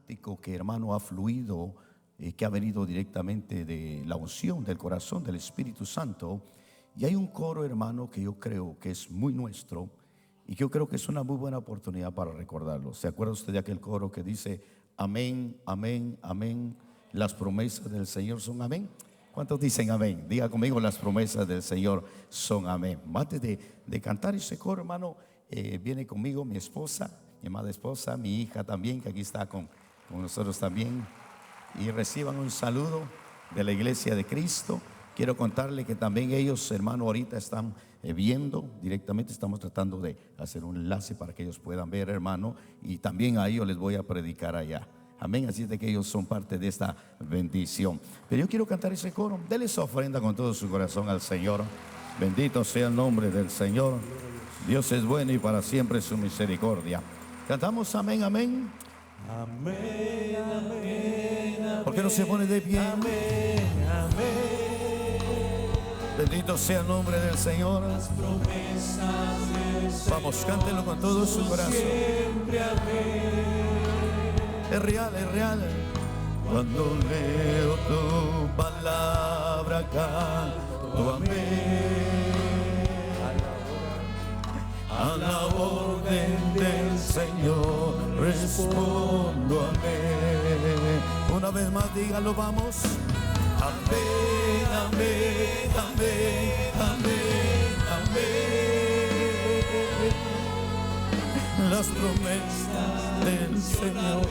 cántico que, hermano, ha fluido, que ha venido directamente de la unción del corazón del Espíritu Santo. Y hay un coro, hermano, que yo creo que es muy nuestro y que yo creo que es una muy buena oportunidad para recordarlo. ¿Se acuerda usted de aquel coro que dice: amén, amén, amén, las promesas del Señor son amén? ¿Cuántos dicen amén? Diga conmigo: las promesas del Señor son amén. Antes de cantar ese coro, hermano, viene conmigo mi esposa, mi amada esposa, mi hija también, que aquí está con nosotros también. Y reciban un saludo de la Iglesia de Cristo. Quiero contarle que también ellos, hermano, ahorita están viendo directamente. Estamos tratando de hacer un enlace para que ellos puedan ver, hermano, y también a ellos les voy a predicar allá. Amén. Así es de que ellos son parte de esta bendición. Pero yo quiero cantar ese coro. Dele esa ofrenda con todo su corazón al Señor. Bendito sea el nombre del Señor. Dios es bueno y para siempre su misericordia. Cantamos amén, amén. Amén, amén, amén. ¿Por qué no se pone de pie? Amén, amén. Bendito sea el nombre del Señor. Las promesas del Señor. Vamos, cántelo con todo su corazón. Siempre amén. Es real, es real. Cuando leo tu palabra, canto amén. A la orden del Señor respondo amén. Una vez más dígalo, vamos. Amén, amén, amén, amén, amén. Las promesas del Señor.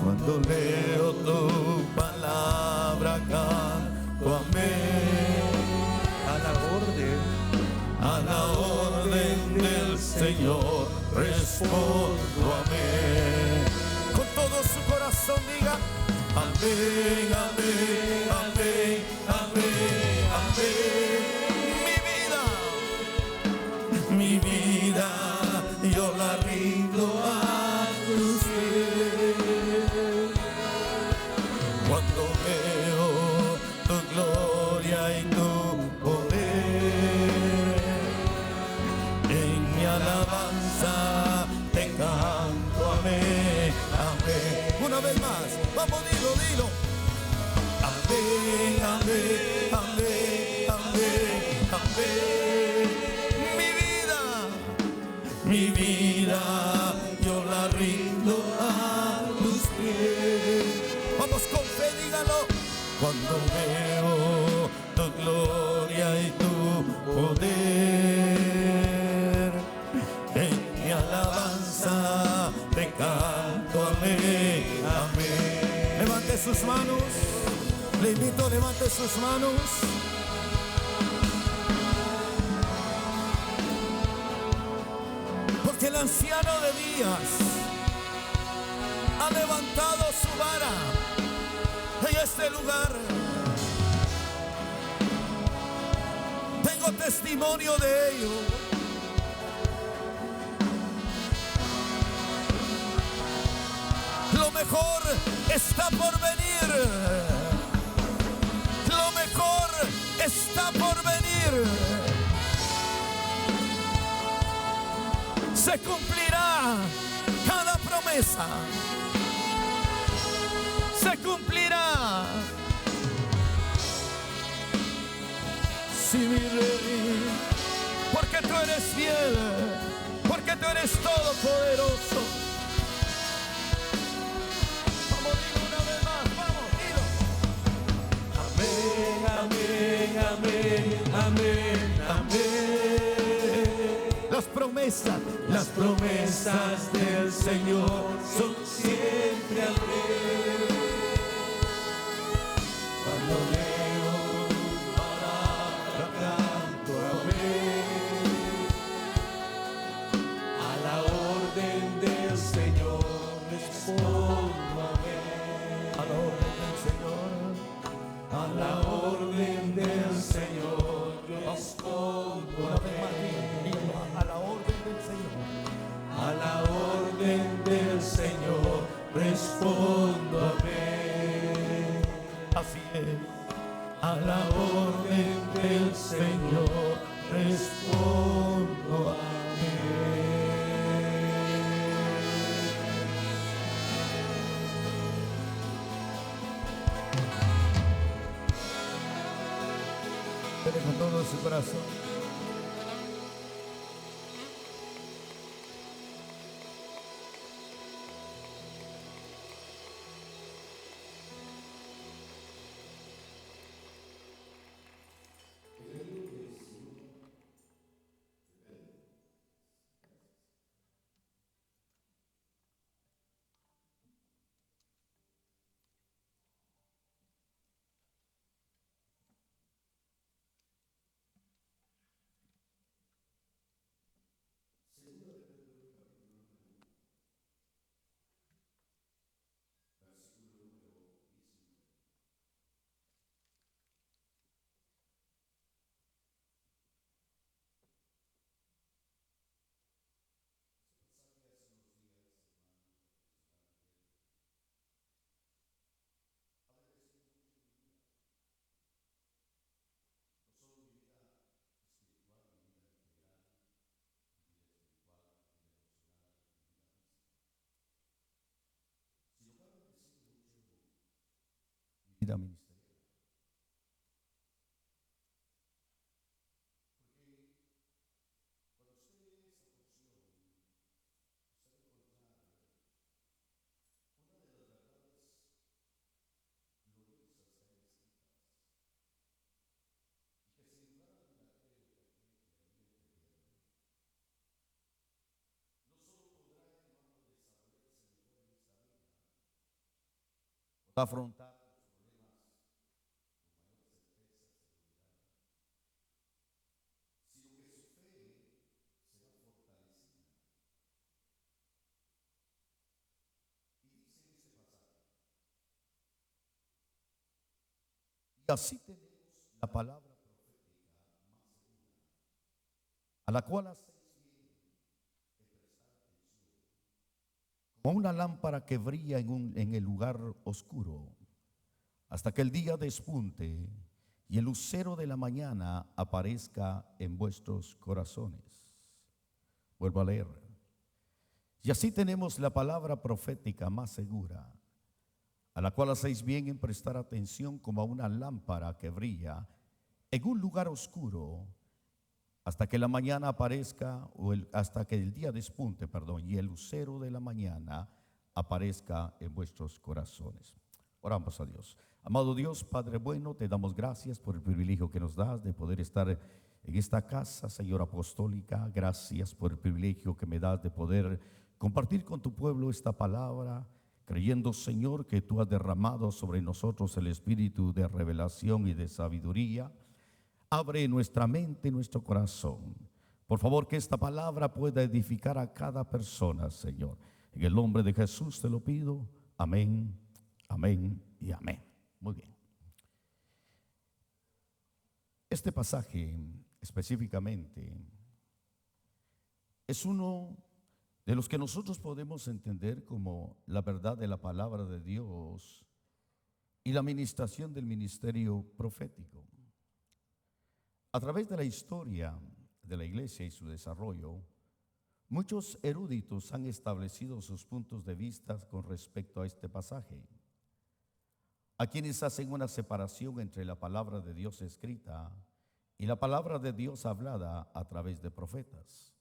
Cuando leo tu palabra, canto amén. A la orden del Señor respondo amén. Con todo su corazón diga: amén, amén, amén, amén, amén. Mi vida, yo la rindo a tus pies. Cuando veo tu gloria y tu poder, en mi alabanza te canto amén, amén. Una vez más, vamos, dilo, dilo. Amén, amén, amén, amén, amén. Mi vida, yo la rindo a tus pies. Vamos con fe, dígalo. Cuando veo tu gloria y tu poder, en mi alabanza te canto amén, amén. Levante sus manos, le invito, levante sus manos. Porque el anciano de días ha levantado su vara en este lugar. Tengo testimonio de ello. Lo mejor está por venir. Lo mejor está por venir. Se cumplirá cada promesa. Se cumplirá. Sí, mi rey, porque tú eres fiel, porque tú eres todopoderoso. Vamos, dilo una vez más, vamos, Amén, dilo. amén, amén, amén. Las promesas del Señor son Siempre amén. Cuando leo tu palabra, canto amén. A la orden del Señor respondo amén. a la orden del Señor. A la orden del Señor respondo amén. A la orden del Señor. A la orden del Señor respondo amén. Así es. A la orden del Señor respondo amén. todo su corazón. Vida ministerial. Afrontar y así tenemos la palabra a la cual hacéis como una lámpara que brilla en el lugar oscuro, hasta que el día despunte y el lucero de la mañana aparezca en vuestros corazones. Vuelvo a leer. Y así tenemos la palabra profética más segura, a la cual hacéis bien en prestar atención como a una lámpara que brilla en un lugar oscuro, hasta que la mañana aparezca, hasta que el día despunte, perdón, y el lucero de la mañana aparezca en vuestros corazones. Oramos a Dios. Amado Dios, Padre bueno, te damos gracias por el privilegio que nos das de poder estar en esta casa, Señor apostólica. Gracias por el privilegio que me das de poder compartir con tu pueblo esta palabra, creyendo, Señor, que tú has derramado sobre nosotros el espíritu de revelación y de sabiduría. Abre nuestra mente y nuestro corazón. Por favor, que esta palabra pueda edificar a cada persona, Señor. En el nombre de Jesús te lo pido. Amén, amén y amén. Muy bien. Este pasaje específicamente es uno de los que nosotros podemos entender como la verdad de la palabra de Dios y la administración del ministerio profético. A través de la historia de la iglesia y su desarrollo, muchos eruditos han establecido sus puntos de vista con respecto a este pasaje. A quienes hacen una separación entre la palabra de Dios escrita y la palabra de Dios hablada a través de profetas.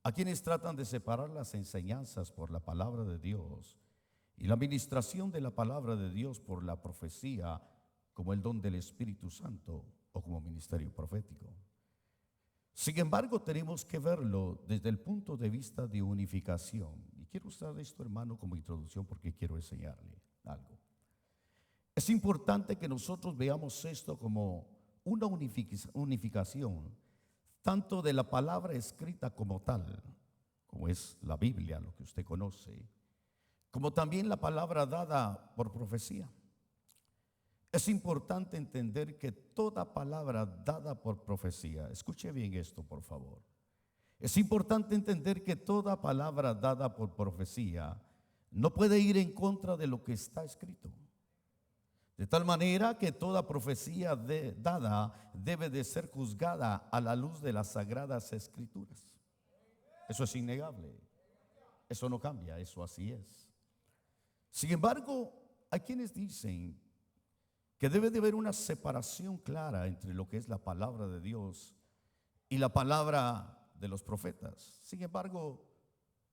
A quienes tratan de separar las enseñanzas por la palabra de Dios y la administración de la palabra de Dios por la profecía como el don del Espíritu Santo o como ministerio profético. Sin embargo, tenemos que verlo desde el punto de vista de unificación. Y quiero usar esto, hermano, como introducción porque quiero enseñarle algo. Es importante que nosotros veamos esto como una unificación, tanto de la palabra escrita como tal, como es la Biblia, lo que usted conoce, como también la palabra dada por profecía. Es importante entender que toda palabra dada por profecía, escuche bien esto por favor, es importante entender que toda palabra dada por profecía no puede ir en contra de lo que está escrito. De tal manera que toda profecía dada debe de ser juzgada a la luz de las sagradas escrituras. Eso es innegable, eso no cambia, eso así es. Sin embargo, hay quienes dicen que debe de haber una separación clara entre lo que es la palabra de Dios y la palabra de los profetas. Sin embargo,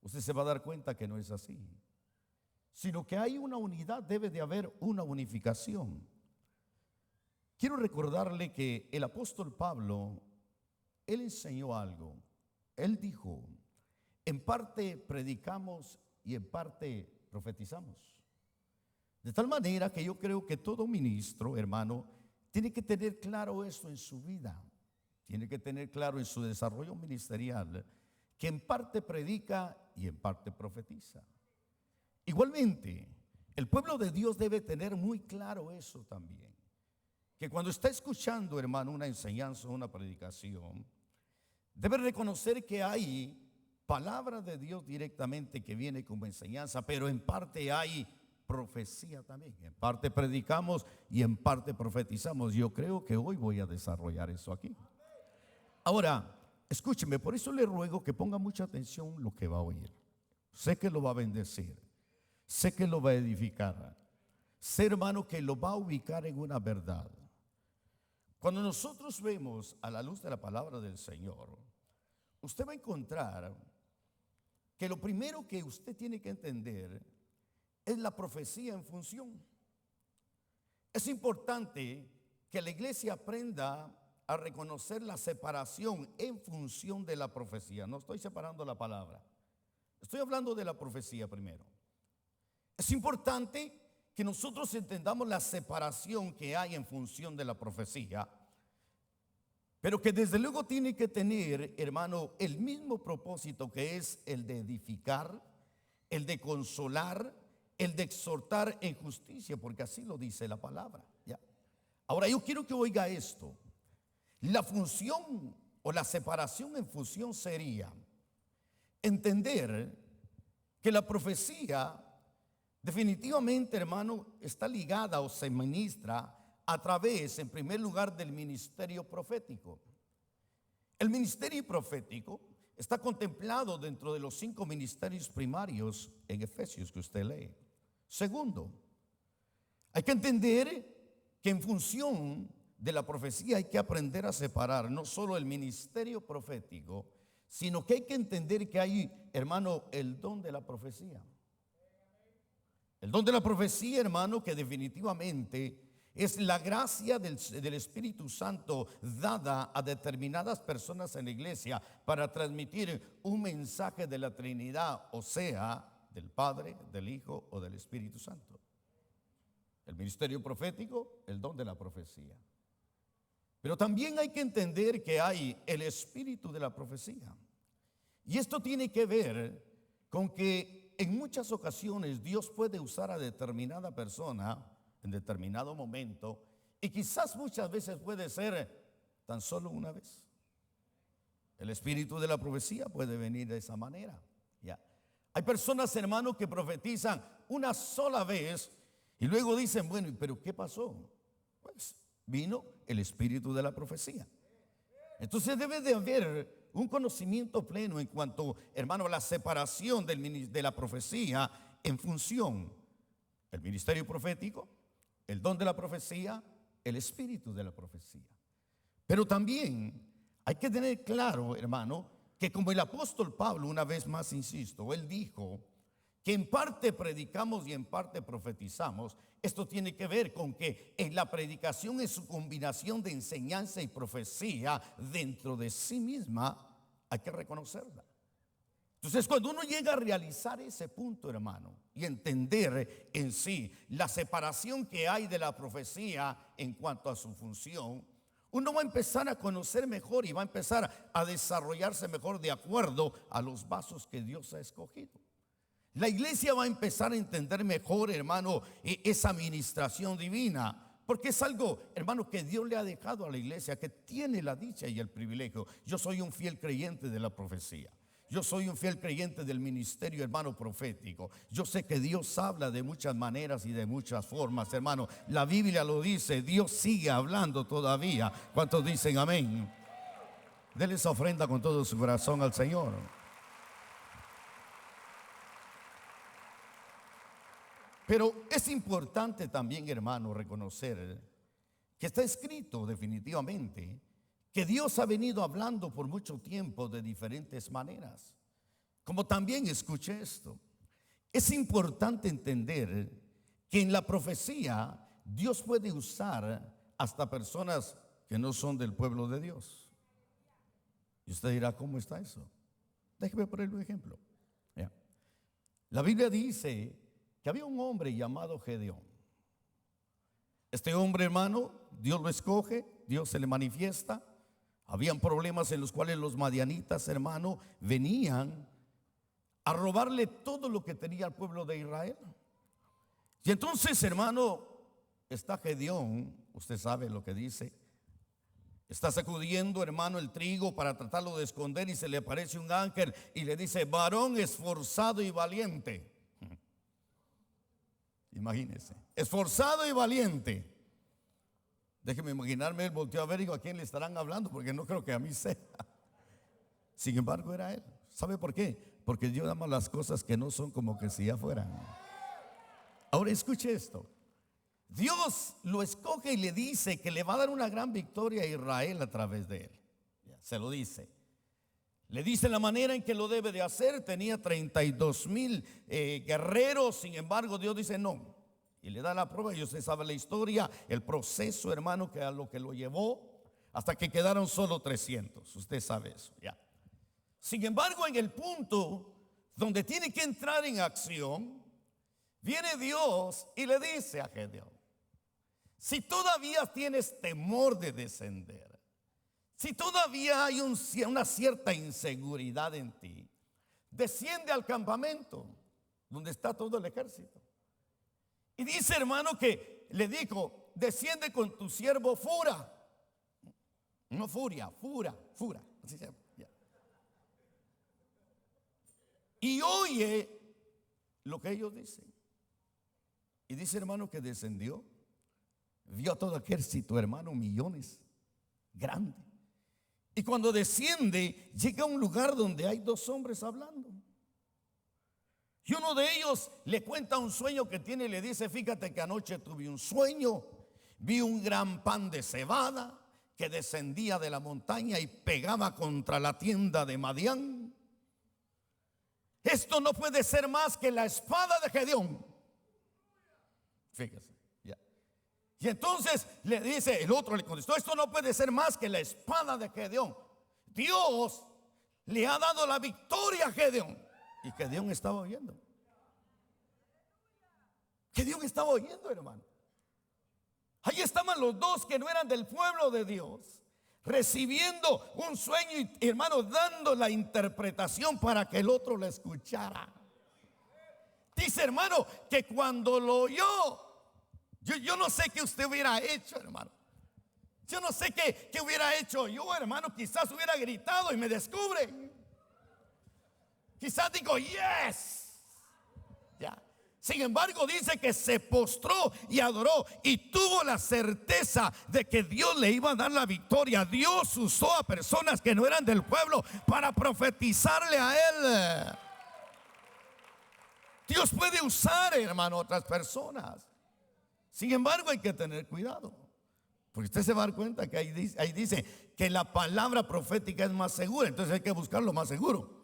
usted se va a dar cuenta que no es así, sino que hay una unidad, debe de haber una unificación. Quiero recordarle que el apóstol Pablo, él enseñó algo. Él dijo: en parte predicamos y en parte profetizamos. De tal manera que yo creo que todo ministro, hermano, tiene que tener claro esto en su vida. Tiene que tener claro en su desarrollo ministerial que en parte predica y en parte profetiza. Igualmente, el pueblo de Dios debe tener muy claro eso también. Que cuando está escuchando, hermano, una enseñanza, una predicación, debe reconocer que hay palabra de Dios directamente que viene como enseñanza, pero en parte hay profecía también. En parte predicamos y en parte profetizamos. Yo creo que hoy voy a desarrollar eso aquí. Ahora, escúcheme, por eso le ruego que ponga mucha atención lo que va a oír. Sé que lo va a bendecir, sé que lo va a edificar, sé, hermano, que lo va a ubicar en una verdad. Cuando nosotros vemos a la luz de la palabra del Señor, usted va a encontrar que lo primero que usted tiene que entender es la profecía en función. Es importante que la iglesia aprenda a reconocer la separación en función de la profecía. No estoy separando la palabra, estoy hablando de la profecía primero. Es importante que nosotros entendamos la separación que hay en función de la profecía, pero que desde luego tiene que tener, hermano, el mismo propósito, que es el de edificar, el de consolar, el de exhortar en justicia, porque así lo dice la palabra. ¿Ya? Ahora yo quiero que oiga esto. La función o la separación en función sería entender que la profecía definitivamente, hermano, está ligada o se ministra a través, en primer lugar, del ministerio profético. El ministerio profético está contemplado dentro de los 5 ministerios primarios en Efesios que usted lee. Segundo, hay que entender que en función de la profecía hay que aprender a separar no solo el ministerio profético, sino que hay que entender que hay, hermano, el don de la profecía. El don de la profecía, hermano, que definitivamente es la gracia del Espíritu Santo dada a determinadas personas en la iglesia para transmitir un mensaje de la Trinidad, o sea, del Padre, del Hijo o del Espíritu Santo. El ministerio profético, el don de la profecía. Pero también hay que entender que hay el espíritu de la profecía. Y esto tiene que ver con que en muchas ocasiones Dios puede usar a determinada persona en determinado momento, y quizás muchas veces puede ser tan solo una vez. El espíritu de la profecía puede venir de esa manera. ¿Ya? Hay personas, hermanos, que profetizan una sola vez y luego dicen, bueno, pero ¿qué pasó? Pues vino el espíritu de la profecía. Entonces debe de haber un conocimiento pleno en cuanto, hermano, a la separación de la profecía en función del ministerio profético, el don de la profecía, el espíritu de la profecía. Pero también hay que tener claro, hermano, que como el apóstol Pablo, una vez más insisto, él dijo que en parte predicamos y en parte profetizamos. Esto tiene que ver con que en la predicación es su combinación de enseñanza y profecía dentro de sí misma, hay que reconocerla. Entonces, cuando uno llega a realizar ese punto, hermano, y entender en sí la separación que hay de la profecía en cuanto a su función, uno va a empezar a conocer mejor y va a empezar a desarrollarse mejor de acuerdo a los vasos que Dios ha escogido. La iglesia va a empezar a entender mejor, hermano, esa administración divina, porque es algo, hermano, que Dios le ha dejado a la iglesia, que tiene la dicha y el privilegio. Yo soy un fiel creyente de la profecía. Yo soy un fiel creyente del ministerio, hermano, profético. Yo sé que Dios habla de muchas maneras y de muchas formas, hermano. La Biblia lo dice, Dios sigue hablando todavía. ¿Cuántos dicen amén? Dele esa ofrenda con todo su corazón al Señor. Pero es importante también, hermano, reconocer que está escrito definitivamente, que Dios ha venido hablando por mucho tiempo de diferentes maneras. Como también escuché esto, es importante entender que en la profecía Dios puede usar hasta personas que no son del pueblo de Dios. Y usted dirá, ¿cómo está eso? Déjeme ponerle un ejemplo. Ya. La Biblia dice que había un hombre llamado Gedeón. Este hombre, hermano, Dios lo escoge, Dios se le manifiesta. Habían problemas en los cuales los madianitas, hermano, venían a robarle todo lo que tenía el pueblo de Israel. Y entonces, hermano, está Gedeón, usted sabe lo que dice, está sacudiendo, hermano, el trigo para tratarlo de esconder, y se le aparece un ángel y le dice: varón esforzado y valiente. Imagínese, esforzado y valiente. Déjeme imaginarme, él volteó a ver y digo: ¿a quién le estarán hablando? Porque no creo que a mí sea. Sin embargo, era él. ¿Sabe por qué? Porque Dios ama las cosas que no son como que si ya fueran. Ahora escuche esto. Dios lo escoge y le dice que le va a dar una gran victoria a Israel a través de él. Se lo dice. Le dice la manera en que lo debe de hacer. Tenía 32,000 guerreros. Sin embargo, Dios dice no. Y le da la prueba. Y usted sabe la historia, el proceso, hermano, que a lo que lo llevó, hasta que quedaron solo 300. Usted sabe eso, ya. Sin embargo, en el punto donde tiene que entrar en acción, viene Dios y le dice a Gedeón: si todavía tienes temor de descender, si todavía hay una cierta inseguridad en ti, desciende al campamento donde está todo el ejército. Y dice, hermano, que le dijo: desciende con tu siervo Fura. No Furia, Fura, así se llama. Y oye lo que ellos dicen. Y dice, hermano, que descendió, vio a todo ejército, hermano, millones, grande. Y cuando desciende, llega a un lugar donde hay dos hombres hablando. Y uno de ellos le cuenta un sueño que tiene y le dice: fíjate que anoche tuve un sueño, vi un gran pan de cebada que descendía de la montaña y pegaba contra la tienda de Madián. Esto no puede ser más que la espada de Gedeón. Fíjese, ya. Y entonces le dice, el otro le contestó: esto no puede ser más que la espada de Gedeón. Dios le ha dado la victoria a Gedeón. Y Gedeón estaba oyendo. Gedeón estaba oyendo, hermano. Ahí estaban los dos que no eran del pueblo de Dios, recibiendo un sueño y, hermano, dando la interpretación para que el otro lo escuchara. Dice, hermano, que cuando lo oyó, yo no sé qué usted hubiera hecho, hermano. Yo no sé qué hubiera hecho yo, hermano. Quizás hubiera gritado y me descubren. Quizás digo, yes. Ya. Sin embargo, dice que se postró y adoró y tuvo la certeza de que Dios le iba a dar la victoria. Dios usó a personas que no eran del pueblo para profetizarle a él. Dios puede usar, hermano, a otras personas. Sin embargo, hay que tener cuidado, porque usted se va a dar cuenta que ahí dice que la palabra profética es más segura. Entonces hay que buscar lo más seguro.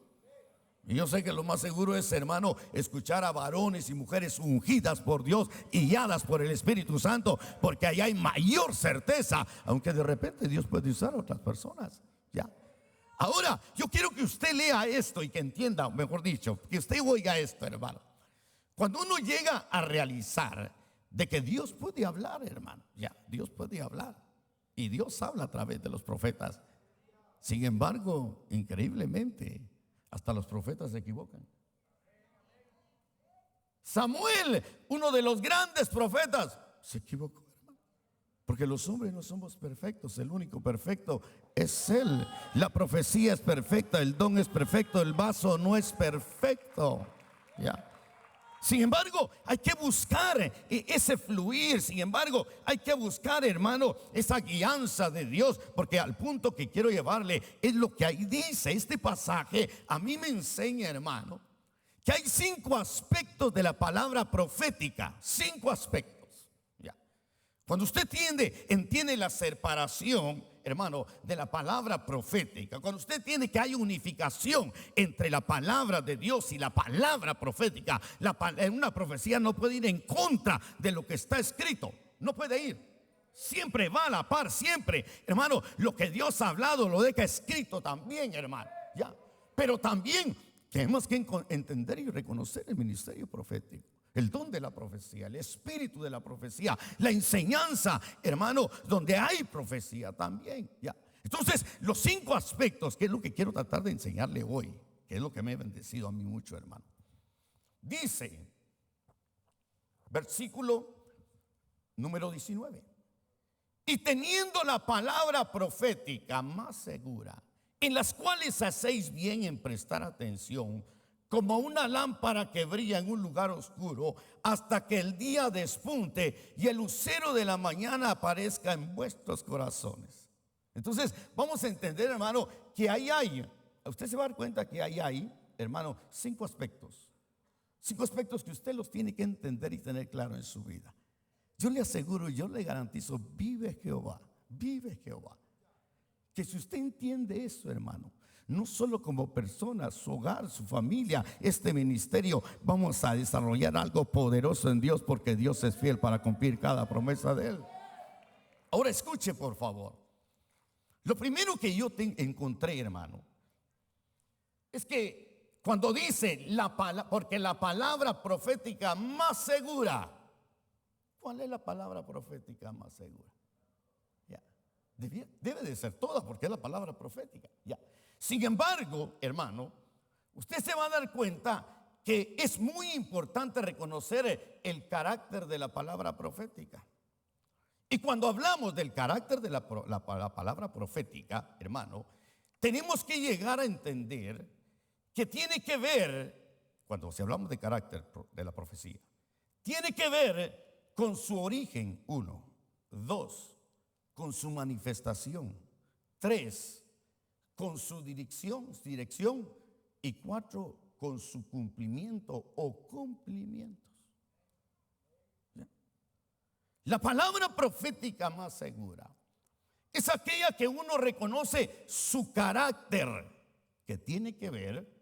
Y yo sé que lo más seguro es, hermano, escuchar a varones y mujeres ungidas por Dios y guiadas por el Espíritu Santo, porque ahí hay mayor certeza, aunque de repente Dios puede usar a otras personas. Ya. Ahora, yo quiero que usted lea esto y que entienda, mejor dicho, que usted oiga esto, hermano. Cuando uno llega a realizar de que Dios puede hablar, hermano, ya, Dios puede hablar. Y Dios habla a través de los profetas. Sin embargo, increíblemente, hasta los profetas se equivocan. Samuel, uno de los grandes profetas, se equivocó, hermano. Porque los hombres no somos perfectos. El único perfecto es Él. La profecía es perfecta, el don es perfecto, el vaso no es perfecto. Ya. Sin embargo, hay que buscar ese fluir. Sin embargo, hay que buscar, hermano, esa guianza de Dios. Porque al punto que quiero llevarle es lo que ahí dice. Este pasaje a mí me enseña, hermano, que hay 5 aspectos de la palabra profética. 5 aspectos. Ya. Cuando usted entiende la separación, hermano, de la palabra profética, cuando usted entiende que hay unificación entre la palabra de Dios y la palabra profética, en una profecía no puede ir en contra de lo que está escrito, no puede ir. Siempre va a la par, siempre, hermano, lo que Dios ha hablado lo deja escrito también, hermano. Ya. Pero también tenemos que entender y reconocer el ministerio profético, el don de la profecía, el espíritu de la profecía, la enseñanza, hermano, donde hay profecía también. Ya. Entonces, los 5 aspectos, que es lo que quiero tratar de enseñarle hoy, que es lo que me ha bendecido a mí mucho, hermano. Dice, versículo número 19: y teniendo la palabra profética más segura, en las cuales hacéis bien en prestar atención, como una lámpara que brilla en un lugar oscuro, hasta que el día despunte y el lucero de la mañana aparezca en vuestros corazones. Entonces, vamos a entender, hermano, que ahí hay, usted se va a dar cuenta que ahí hay, hermano, 5 aspectos. 5 aspectos que usted los tiene que entender y tener claro en su vida. Yo le aseguro, yo le garantizo, vive Jehová, que si usted entiende eso, hermano, no solo como persona, su hogar, su familia, este ministerio, vamos a desarrollar algo poderoso en Dios, porque Dios es fiel para cumplir cada promesa de Él. Ahora escuche, por favor. Lo primero que yo encontré, hermano, es que cuando dice porque la palabra profética más segura, ¿cuál es la palabra profética más segura? Ya. Debe de ser toda, porque es la palabra profética. Ya. Sin embargo, hermano, usted se va a dar cuenta que es muy importante reconocer el carácter de la palabra profética. Y cuando hablamos del carácter de la palabra profética, hermano, tenemos que llegar a entender que tiene que ver, cuando hablamos de carácter de la profecía, tiene que ver con su origen, 1, 2, con su manifestación, 3, con su dirección, y 4, con su cumplimiento o cumplimientos. ¿Ya? La palabra profética más segura es aquella que uno reconoce su carácter, que tiene que ver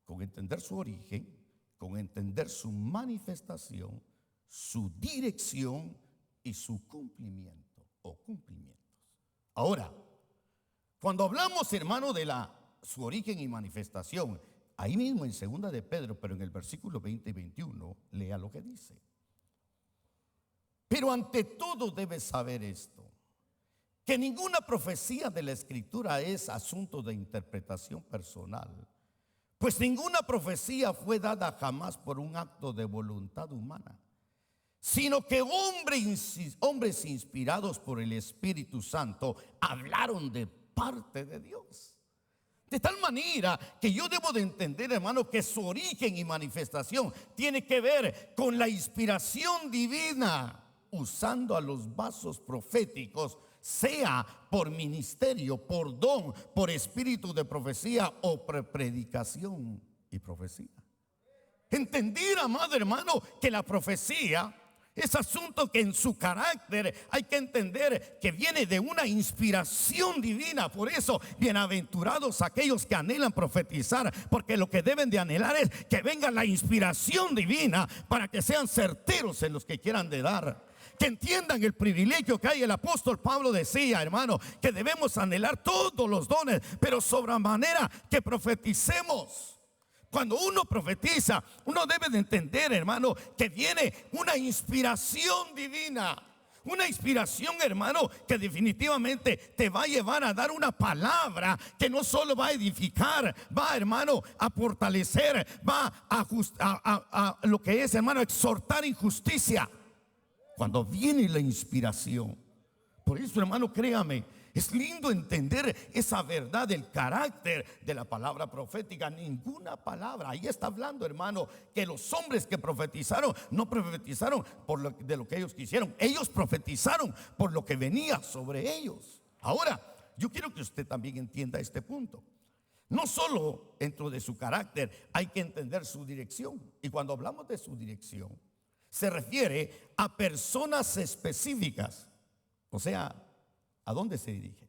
con entender su origen, con entender su manifestación, su dirección y su cumplimiento o cumplimientos. Ahora, cuando hablamos, hermano, de su origen y manifestación, ahí mismo en 2 de Pedro, pero en el versículo 20 y 21, lea lo que dice. Pero ante todo debes saber esto, que ninguna profecía de la Escritura es asunto de interpretación personal, pues ninguna profecía fue dada jamás por un acto de voluntad humana, sino que hombres inspirados por el Espíritu Santo hablaron de parte de Dios. De tal manera que yo debo de entender, hermano, que su origen y manifestación tiene que ver con la inspiración divina, usando a los vasos proféticos, sea por ministerio, por don, por espíritu de profecía o por predicación y profecía. Entender, amado hermano, que la profecía es asunto que en su carácter hay que entender que viene de una inspiración divina. Por eso, bienaventurados aquellos que anhelan profetizar, porque lo que deben de anhelar es que venga la inspiración divina para que sean certeros en los que quieran de dar. Que entiendan el privilegio que hay. El apóstol Pablo decía, hermano, que debemos anhelar todos los dones, pero sobremanera que profeticemos. Cuando uno profetiza, uno debe de entender, hermano, que viene una inspiración divina. Una inspiración, hermano, que definitivamente te va a llevar a dar una palabra que no solo va a edificar, va, hermano, a fortalecer, va a lo que es, hermano, exhortar en justicia. Cuando viene la inspiración. Por eso, hermano, créame, es lindo entender esa verdad del carácter de la palabra profética. Ninguna palabra, ahí está hablando, hermano, que los hombres que profetizaron no profetizaron de lo que ellos quisieron. Ellos profetizaron por lo que venía sobre ellos. Ahora, yo quiero que usted también entienda este punto. No solo dentro de su carácter hay que entender su dirección. Y cuando hablamos de su dirección, se refiere a personas específicas. O sea, ¿a dónde se dirige?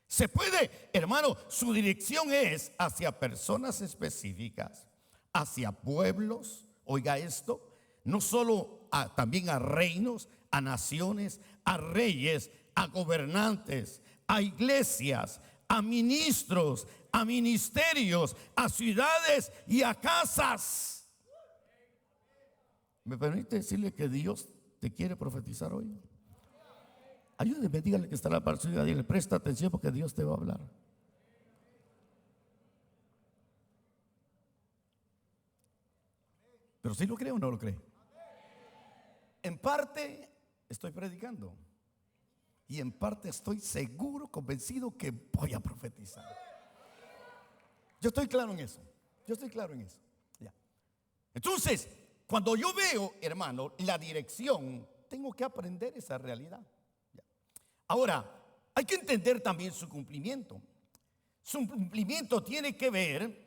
Se puede, hermano, su dirección es hacia personas específicas, hacia pueblos, oiga esto, no solo también a reinos, a naciones, a reyes, a gobernantes, a iglesias, a ministros, a ministerios, a ciudades y a casas. ¿Me permite decirle que Dios te quiere profetizar hoy? Ayúdeme, dígale que está a la par suya, dile, presta atención porque Dios te va a hablar. Pero si lo cree o no lo cree. En parte estoy predicando y en parte estoy seguro, convencido que voy a profetizar. Yo estoy claro en eso. Ya. Entonces, cuando yo veo, hermano, la dirección, tengo que aprender esa realidad. Ya. Ahora, hay que entender también su cumplimiento. Su cumplimiento tiene que ver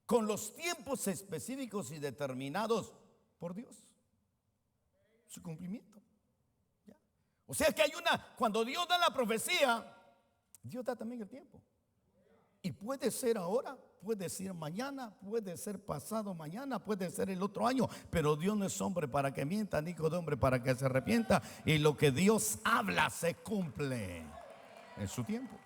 con los tiempos específicos y determinados por Dios. Su cumplimiento. ¿Ya? O sea que cuando Dios da la profecía, Dios da también el tiempo. Y puede ser ahora, puede ser mañana, puede ser pasado mañana, puede ser el otro año, pero Dios no es hombre para que mienta, ni hijo de hombre para que se arrepienta, y lo que Dios habla se cumple en su tiempo.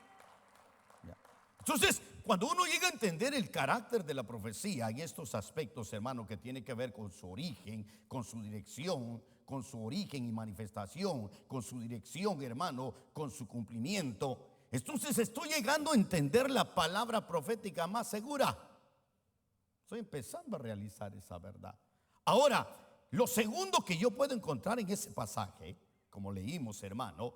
¿Ya? Entonces, cuando uno llega a entender el carácter de la profecía en estos aspectos, hermano, que tiene que ver con su origen, con su dirección, con su origen y manifestación, con su dirección, hermano, con su cumplimiento, entonces estoy llegando a entender la palabra profética más segura. Estoy empezando a realizar esa verdad. Ahora, lo segundo que yo puedo encontrar en ese pasaje, como leímos, hermano,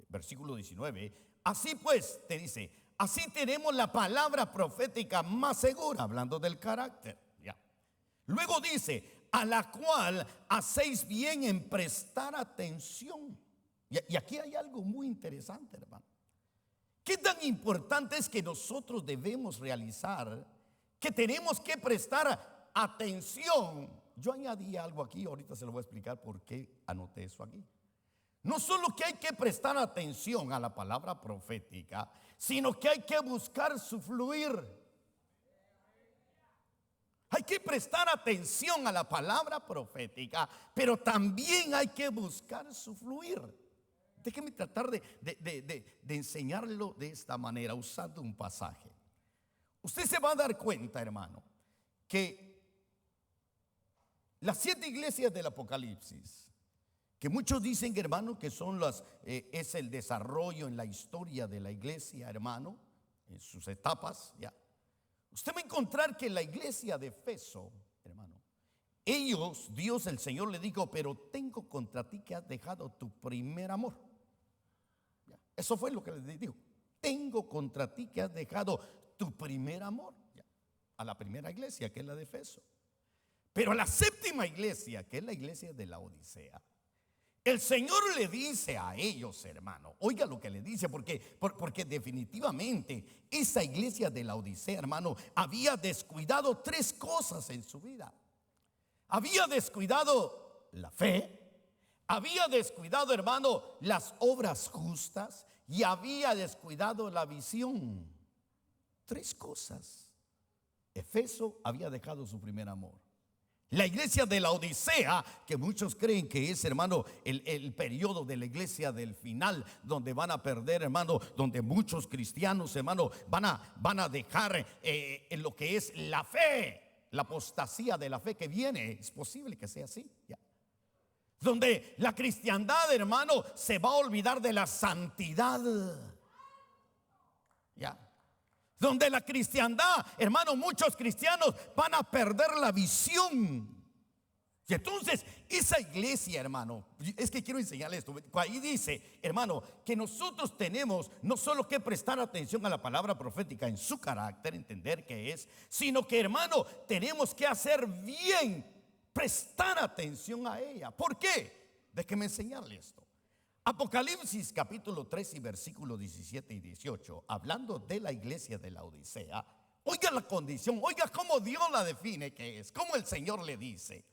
versículo 19, así pues, te dice, así tenemos la palabra profética más segura, hablando del carácter. Ya. Luego dice, a la cual hacéis bien en prestar atención. Y aquí hay algo muy interesante, hermano. ¿Qué tan importante es que nosotros debemos realizar, que tenemos que prestar atención? Yo añadí algo aquí, ahorita se lo voy a explicar por qué anoté eso aquí. No solo que hay que prestar atención a la palabra profética, sino que hay que buscar su fluir. Hay que prestar atención a la palabra profética, pero también hay que buscar su fluir. Déjeme tratar de enseñarlo de esta manera, usando un pasaje. Usted se va a dar cuenta, hermano, que las 7 iglesias del Apocalipsis, que muchos dicen, hermano, que son es el desarrollo en la historia de la iglesia, hermano, en sus etapas, ya. Usted va a encontrar que la iglesia de Efeso, hermano, Dios el Señor le dijo, pero tengo contra ti que has dejado tu primer amor. Ya. Eso fue lo que le dijo. Tengo contra ti que has dejado tu primer amor. Ya. A la primera iglesia, que es la de Efeso. Pero a la 7ª iglesia, que es la iglesia de la Odisea, el Señor le dice a ellos, hermano, oiga lo que le dice, porque definitivamente esa iglesia de la Odisea, hermano, había descuidado 3 cosas en su vida. Había descuidado la fe, había descuidado, hermano, las obras justas y había descuidado la visión. 3 cosas. Efeso había dejado su primer amor. La iglesia de la Odisea, que muchos creen que es, hermano, el periodo de la iglesia del final, donde van a perder, hermano, donde muchos cristianos, hermano, van a dejar en lo que es la fe, la apostasía de la fe que viene. Es posible que sea así, ya. Donde la cristiandad, hermano, se va a olvidar de la santidad, ya. Donde la cristiandad, hermano, muchos cristianos van a perder la visión. Y entonces esa iglesia, hermano, es que quiero enseñarle esto. Ahí dice, hermano, que nosotros tenemos no solo que prestar atención a la palabra profética en su carácter, entender qué es, sino que, hermano, tenemos que hacer bien, prestar atención a ella. ¿Por qué? Déjeme enseñarle esto. Apocalipsis capítulo 3 y versículos 17 y 18, hablando de la iglesia de la Odisea, oiga la condición, oiga cómo Dios la define que es, cómo el Señor le dice: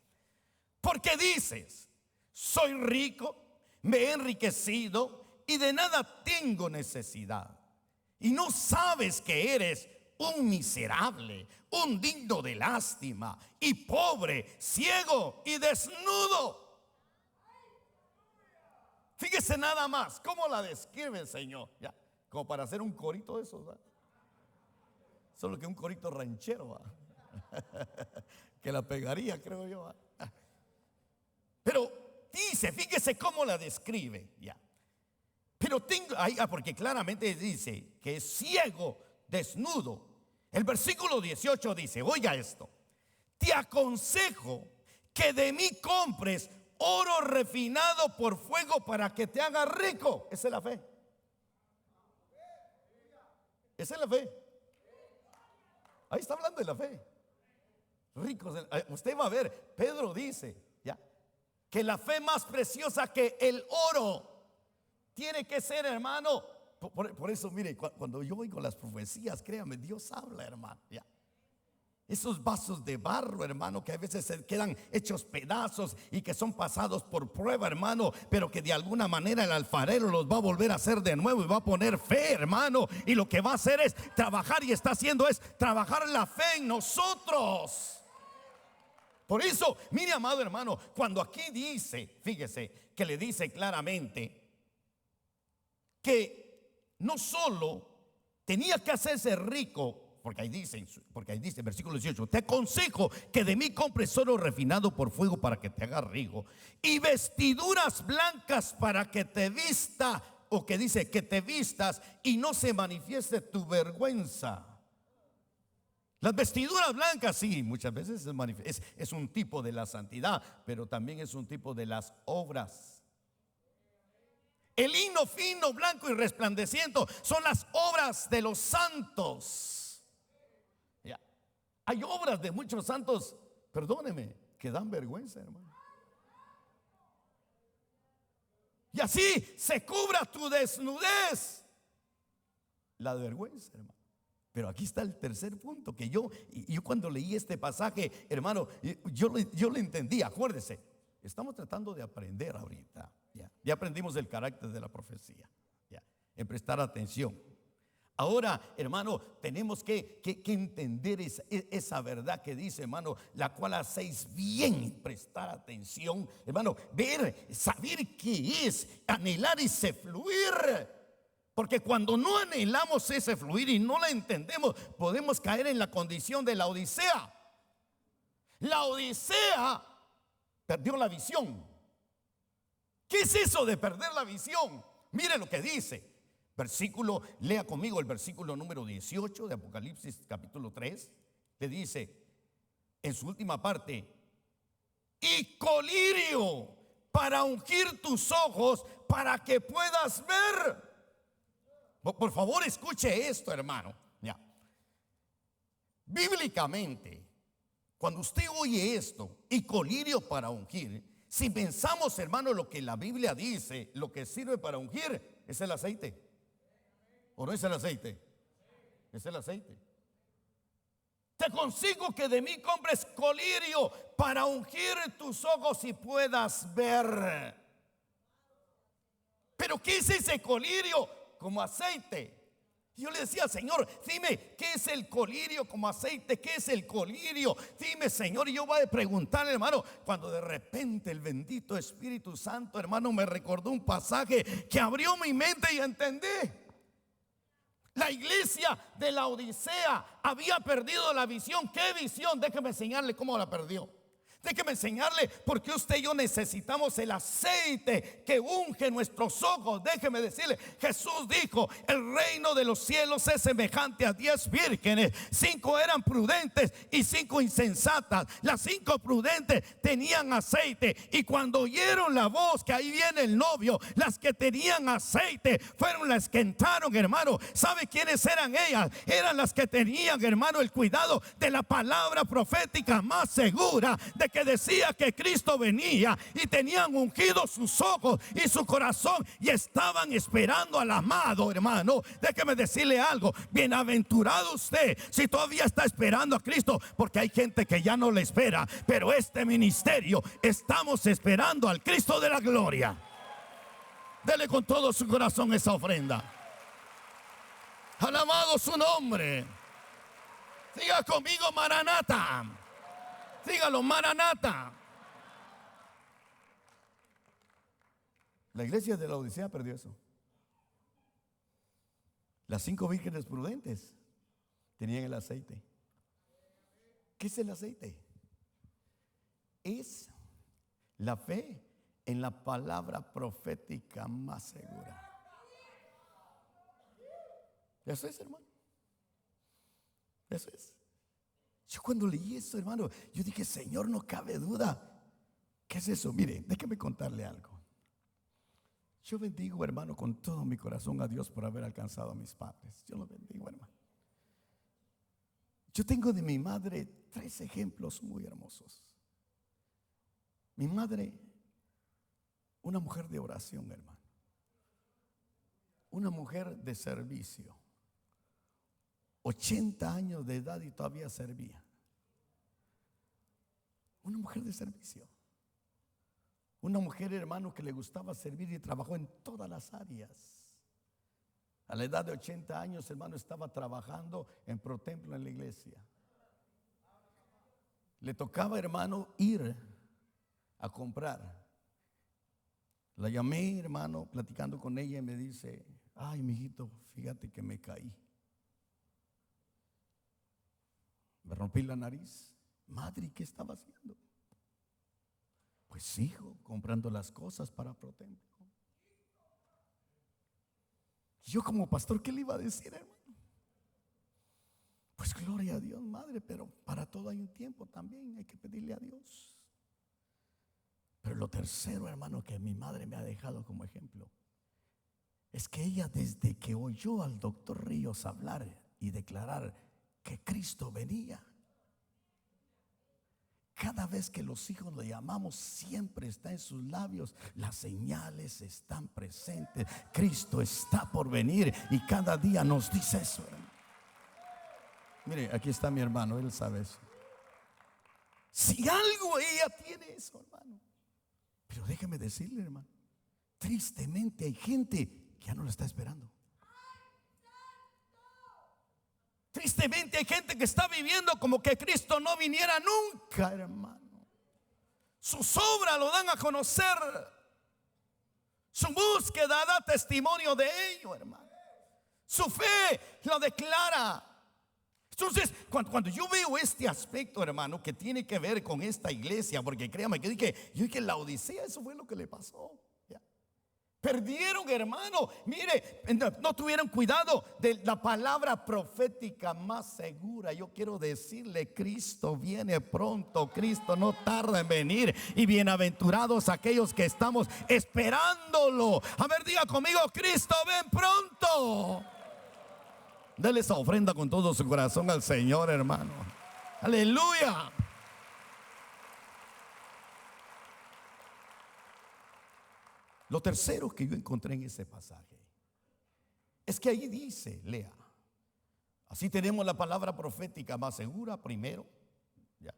Porque dices: soy rico, me he enriquecido y de nada tengo necesidad. Y no sabes que eres un miserable, un digno de lástima, y pobre, ciego y desnudo. Fíjese nada más cómo la describe el Señor, ya, como para hacer un corito de esos, ¿verdad? Solo que un corito ranchero, ¿verdad? Que la pegaría, creo yo, ¿verdad? Pero dice, fíjese cómo la describe, ya. Pero tengo, porque claramente dice que es ciego, desnudo. El versículo 18 dice, oiga esto: te aconsejo que de mí compres oro refinado por fuego para que te haga rico. Esa es la fe. Esa es la fe. Ahí está hablando de la fe. Ricos. Usted va a ver, Pedro dice, ya, que la fe más preciosa que el oro tiene que ser, hermano. Por eso, mire, cuando yo oigo las profecías, créame, Dios habla, hermano, ya. Esos vasos de barro, hermano, que a veces se quedan hechos pedazos y que son pasados por prueba, hermano, pero que de alguna manera el alfarero los va a volver a hacer de nuevo y va a poner fe, hermano. Y lo que va a hacer es trabajar, y está haciendo es trabajar la fe en nosotros. Por eso, mire, amado hermano, cuando aquí dice, fíjese, que le dice claramente que no solo tenía que hacerse rico, porque ahí dice, versículo 18, te aconsejo que de mí compres oro refinado por fuego para que te haga rico, y vestiduras blancas para que te vista, o que dice que te vistas y no se manifieste tu vergüenza. Las vestiduras blancas, sí, muchas veces es un tipo de la santidad, pero también es un tipo de las obras. El lino fino, blanco y resplandeciente son las obras de los santos. Ya. Hay obras de muchos santos, perdóneme, que dan vergüenza, hermano. Y así se cubra tu desnudez, la vergüenza, hermano. Pero aquí está el tercer punto que yo cuando leí este pasaje, hermano, yo lo entendí. Acuérdese, estamos tratando de aprender ahorita. Ya aprendimos el carácter de la profecía, en prestar atención. Ahora, hermano, tenemos que entender esa verdad que dice, hermano, la cual hacéis bien en prestar atención, hermano, ver, saber qué es, anhelar ese fluir. Porque cuando no anhelamos ese fluir y no la entendemos, podemos caer en la condición de la Odisea. La Odisea perdió la visión. ¿Qué es eso de perder la visión? Mire lo que dice. Lea conmigo el versículo número 18 de Apocalipsis capítulo 3. Le dice en su última parte: y colirio para ungir tus ojos para que puedas ver. Por favor, escuche esto, hermano. Ya. Bíblicamente, cuando usted oye esto, y colirio para ungir, si pensamos, hermano, lo que la Biblia dice, lo que sirve para ungir es el aceite. ¿O no es el aceite? Es el aceite. Te consigo que de mí compres colirio para ungir tus ojos y puedas ver. ¿Pero qué es ese colirio? Como aceite. Yo le decía, Señor, dime, ¿qué es el colirio como aceite? ¿Qué es el colirio? Dime, Señor. Y yo voy a preguntarle, hermano, cuando de repente el bendito Espíritu Santo, hermano, me recordó un pasaje que abrió mi mente y entendí. La iglesia de la Odisea había perdido la visión. ¿Qué visión? Déjeme enseñarle cómo la perdió. Déjeme enseñarle por qué usted y yo necesitamos el aceite que unge nuestros ojos. Déjeme decirle, Jesús dijo: el reino de los cielos es semejante a 10 vírgenes. 5 eran prudentes y 5 insensatas. Las 5 prudentes tenían aceite, y cuando oyeron la voz que ahí viene el novio, las que tenían aceite fueron las que entraron, hermano. ¿Sabe quiénes eran ellas? Eran las que tenían, hermano, el cuidado de la palabra profética más segura, de gente que decía que Cristo venía y tenían ungidos sus ojos y su corazón y estaban esperando al amado, hermano. Déjeme decirle algo: bienaventurado usted si todavía está esperando a Cristo, porque hay gente que ya no le espera, pero este ministerio estamos esperando al Cristo de la gloria. Dele con todo su corazón esa ofrenda. Alabado su nombre. Diga conmigo: Maranata. Dígalo: Maranata. La iglesia de la Odisea perdió eso. Las 5 vírgenes prudentes tenían el aceite. ¿Qué es el aceite? Es la fe en la palabra profética más segura. Eso es, hermano. Eso es. Yo cuando leí eso, hermano, yo dije: Señor, no cabe duda. ¿Qué es eso? Mire, déjeme contarle algo. Yo bendigo, hermano, con todo mi corazón a Dios por haber alcanzado a mis padres. Yo lo bendigo, hermano. Yo tengo de mi madre 3 ejemplos muy hermosos. Mi madre, una mujer de oración, hermano. Una mujer de servicio. 80 años de edad y todavía servía. Una mujer de servicio. Una mujer, hermano, que le gustaba servir y trabajó en todas las áreas. A la edad de 80 años, hermano, estaba trabajando en ProTemplo en la iglesia. Le tocaba, hermano, ir a comprar. La llamé, hermano, platicando con ella, y me dice: ay, mijito, fíjate que me caí. Me rompí la nariz. Madre, ¿qué estaba haciendo? Pues, hijo, comprando las cosas para ProTemplo. Yo como pastor, ¿qué le iba a decir, hermano? Pues gloria a Dios, madre, pero para todo hay un tiempo también, hay que pedirle a Dios. Pero lo tercero, hermano, que mi madre me ha dejado como ejemplo, es que ella, desde que oyó al doctor Ríos hablar y declarar que Cristo venía, cada vez que los hijos le llamamos, siempre está en sus labios: las señales están presentes, Cristo está por venir. Y cada día nos dice eso, hermano. Mire, aquí está mi hermano, él sabe eso. Si algo ella tiene eso, hermano. Pero déjeme decirle, hermano, tristemente hay gente que ya no lo está esperando. Tristemente hay gente que está viviendo como que Cristo no viniera nunca, hermano. Sus obras lo dan a conocer. Su búsqueda da testimonio de ello, hermano. Su fe lo declara. Entonces, cuando yo veo este aspecto, hermano, que tiene que ver con esta iglesia, porque créame que yo dije, la Odisea, eso fue lo que le pasó. Perdieron, hermano. Mire, no tuvieron cuidado de la palabra profética más segura. Yo quiero decirle: Cristo viene pronto. Cristo no tarda en venir. Y bienaventurados aquellos que estamos esperándolo. A ver, diga conmigo: Cristo ven pronto. Dele esa ofrenda con todo su corazón al Señor, hermano. Aleluya. Lo tercero que yo encontré en ese pasaje es que ahí dice, lea: así tenemos la palabra profética más segura, primero, ya,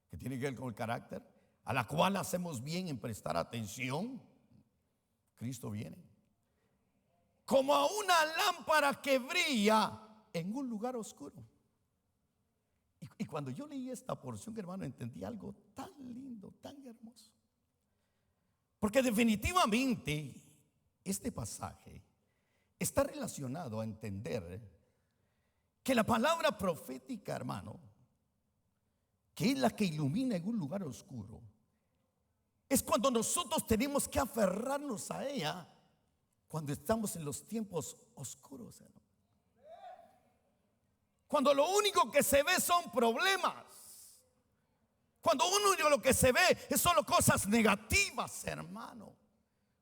que tiene que ver con el carácter, a la cual hacemos bien en prestar atención. Cristo viene como a una lámpara que brilla en un lugar oscuro. Y cuando yo leí esta porción, hermano, entendí algo tan lindo, tan hermoso. Porque definitivamente este pasaje está relacionado a entender que la palabra profética, hermano, que es la que ilumina en un lugar oscuro, es cuando nosotros tenemos que aferrarnos a ella cuando estamos en los tiempos oscuros, hermano. Cuando lo único que se ve son problemas. Cuando uno lo que se ve es solo cosas negativas, hermano.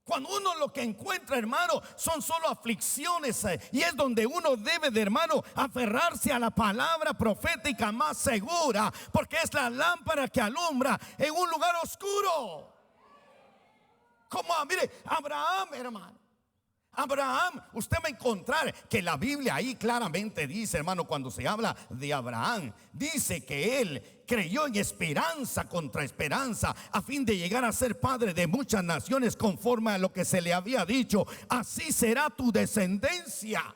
Cuando uno lo que encuentra, hermano, son solo aflicciones, y es donde uno debe de, hermano, aferrarse a la palabra profética más segura, porque es la lámpara que alumbra en un lugar oscuro. Como, mire, Abraham, hermano. Abraham, usted va a encontrar que la Biblia ahí claramente dice, hermano, cuando se habla de Abraham, dice que él creyó en esperanza contra esperanza, a fin de llegar a ser padre de muchas naciones, conforme a lo que se le había dicho: así será tu descendencia.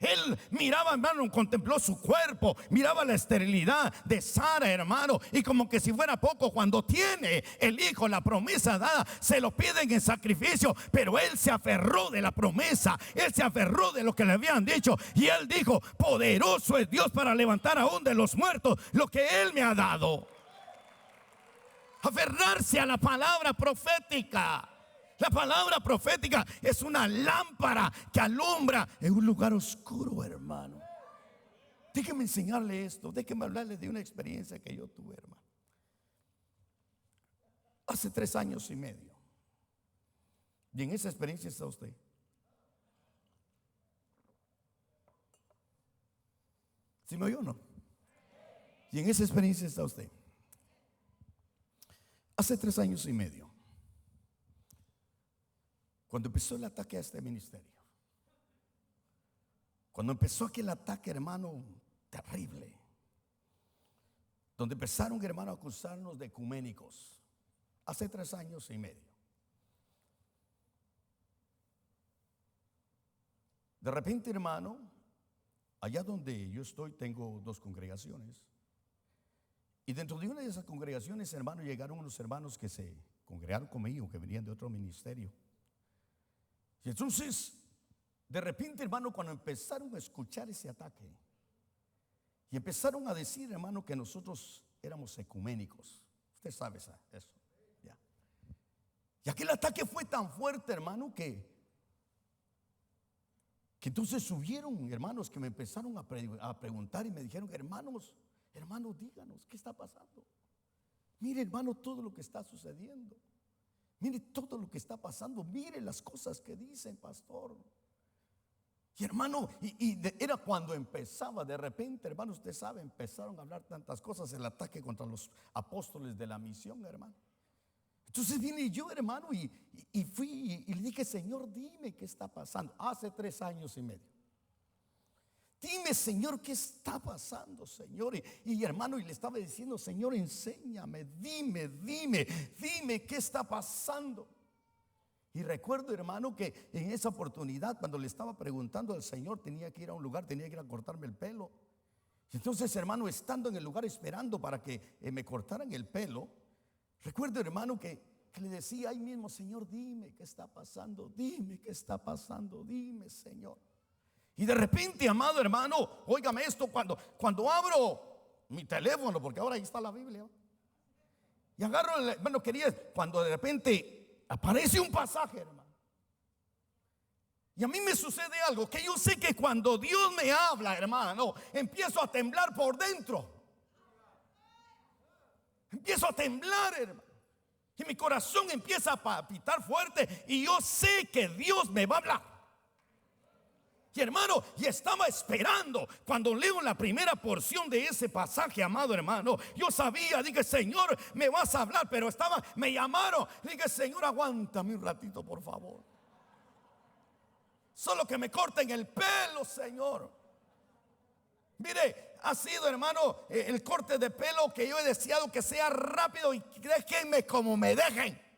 Él miraba, hermano, contempló su cuerpo, miraba la esterilidad de Sara, hermano, y como que si fuera poco, cuando tiene el hijo, la promesa dada, se lo piden en sacrificio, pero él se aferró de la promesa, él se aferró de lo que le habían dicho, y él dijo: poderoso es Dios para levantar aún de los muertos lo que él me ha dado. Aferrarse a la palabra profética. La palabra profética es una lámpara que alumbra en un lugar oscuro, hermano. Déjeme enseñarle esto, déjeme hablarle de una experiencia que yo tuve, hermano. Hace 3 años y medio. Y en esa experiencia está usted. ¿Sí me oyó o no? Y en esa experiencia está usted. Hace 3 años y medio, cuando empezó el ataque a este ministerio, cuando empezó aquel ataque, hermano, terrible, donde empezaron, hermano, a acusarnos de ecuménicos, hace 3 años y medio. De repente, hermano, allá donde yo estoy tengo 2 congregaciones, y dentro de una de esas congregaciones, hermano, llegaron unos hermanos que se congregaron conmigo, que venían de otro ministerio. Y entonces, de repente, hermano, cuando empezaron a escuchar ese ataque y empezaron a decir, hermano, que nosotros éramos ecuménicos. Usted sabe eso, ya. Y aquel ataque fue tan fuerte, hermano, que entonces subieron hermanos que me empezaron a preguntar y me dijeron: hermanos, díganos, ¿qué está pasando? Mire, hermano, todo lo que está sucediendo. Mire todo lo que está pasando. Mire las cosas que dicen, pastor. Y hermano, era cuando empezaba de repente, hermano, usted sabe, empezaron a hablar tantas cosas, el ataque contra los apóstoles de la misión, hermano. Entonces vine yo, hermano, y fui y le dije: Señor, dime qué está pasando. Hace 3 años y medio. Dime, Señor, qué está pasando, Señor. Y hermano, y le estaba diciendo: Señor, enséñame, dime qué está pasando. Y recuerdo, hermano, que en esa oportunidad, cuando le estaba preguntando al Señor, tenía que ir a un lugar, tenía que ir a cortarme el pelo. Entonces, hermano, estando en el lugar esperando para que me cortaran el pelo, recuerdo, hermano, que le decía ahí mismo: Señor, dime qué está pasando, dime qué está pasando, dime, Señor. Y de repente, amado hermano, óigame esto, cuando abro mi teléfono, porque ahora ahí está la Biblia, y agarro, hermano, cuando de repente aparece un pasaje, hermano, y a mí me sucede algo, que yo sé que cuando Dios me habla, hermano, empiezo a temblar por dentro. Empiezo a temblar, hermano, y mi corazón empieza a palpitar fuerte, y yo sé que Dios me va a hablar. Y hermano, y estaba esperando. Cuando leo la primera porción de ese pasaje, amado hermano, yo sabía, dije: Señor, me vas a hablar. Pero me llamaron, dije: Señor, aguántame un ratito, por favor. Solo que me corten el pelo, Señor. Mire, ha sido, hermano, el corte de pelo que yo he deseado que sea rápido, y déjenme como me dejen.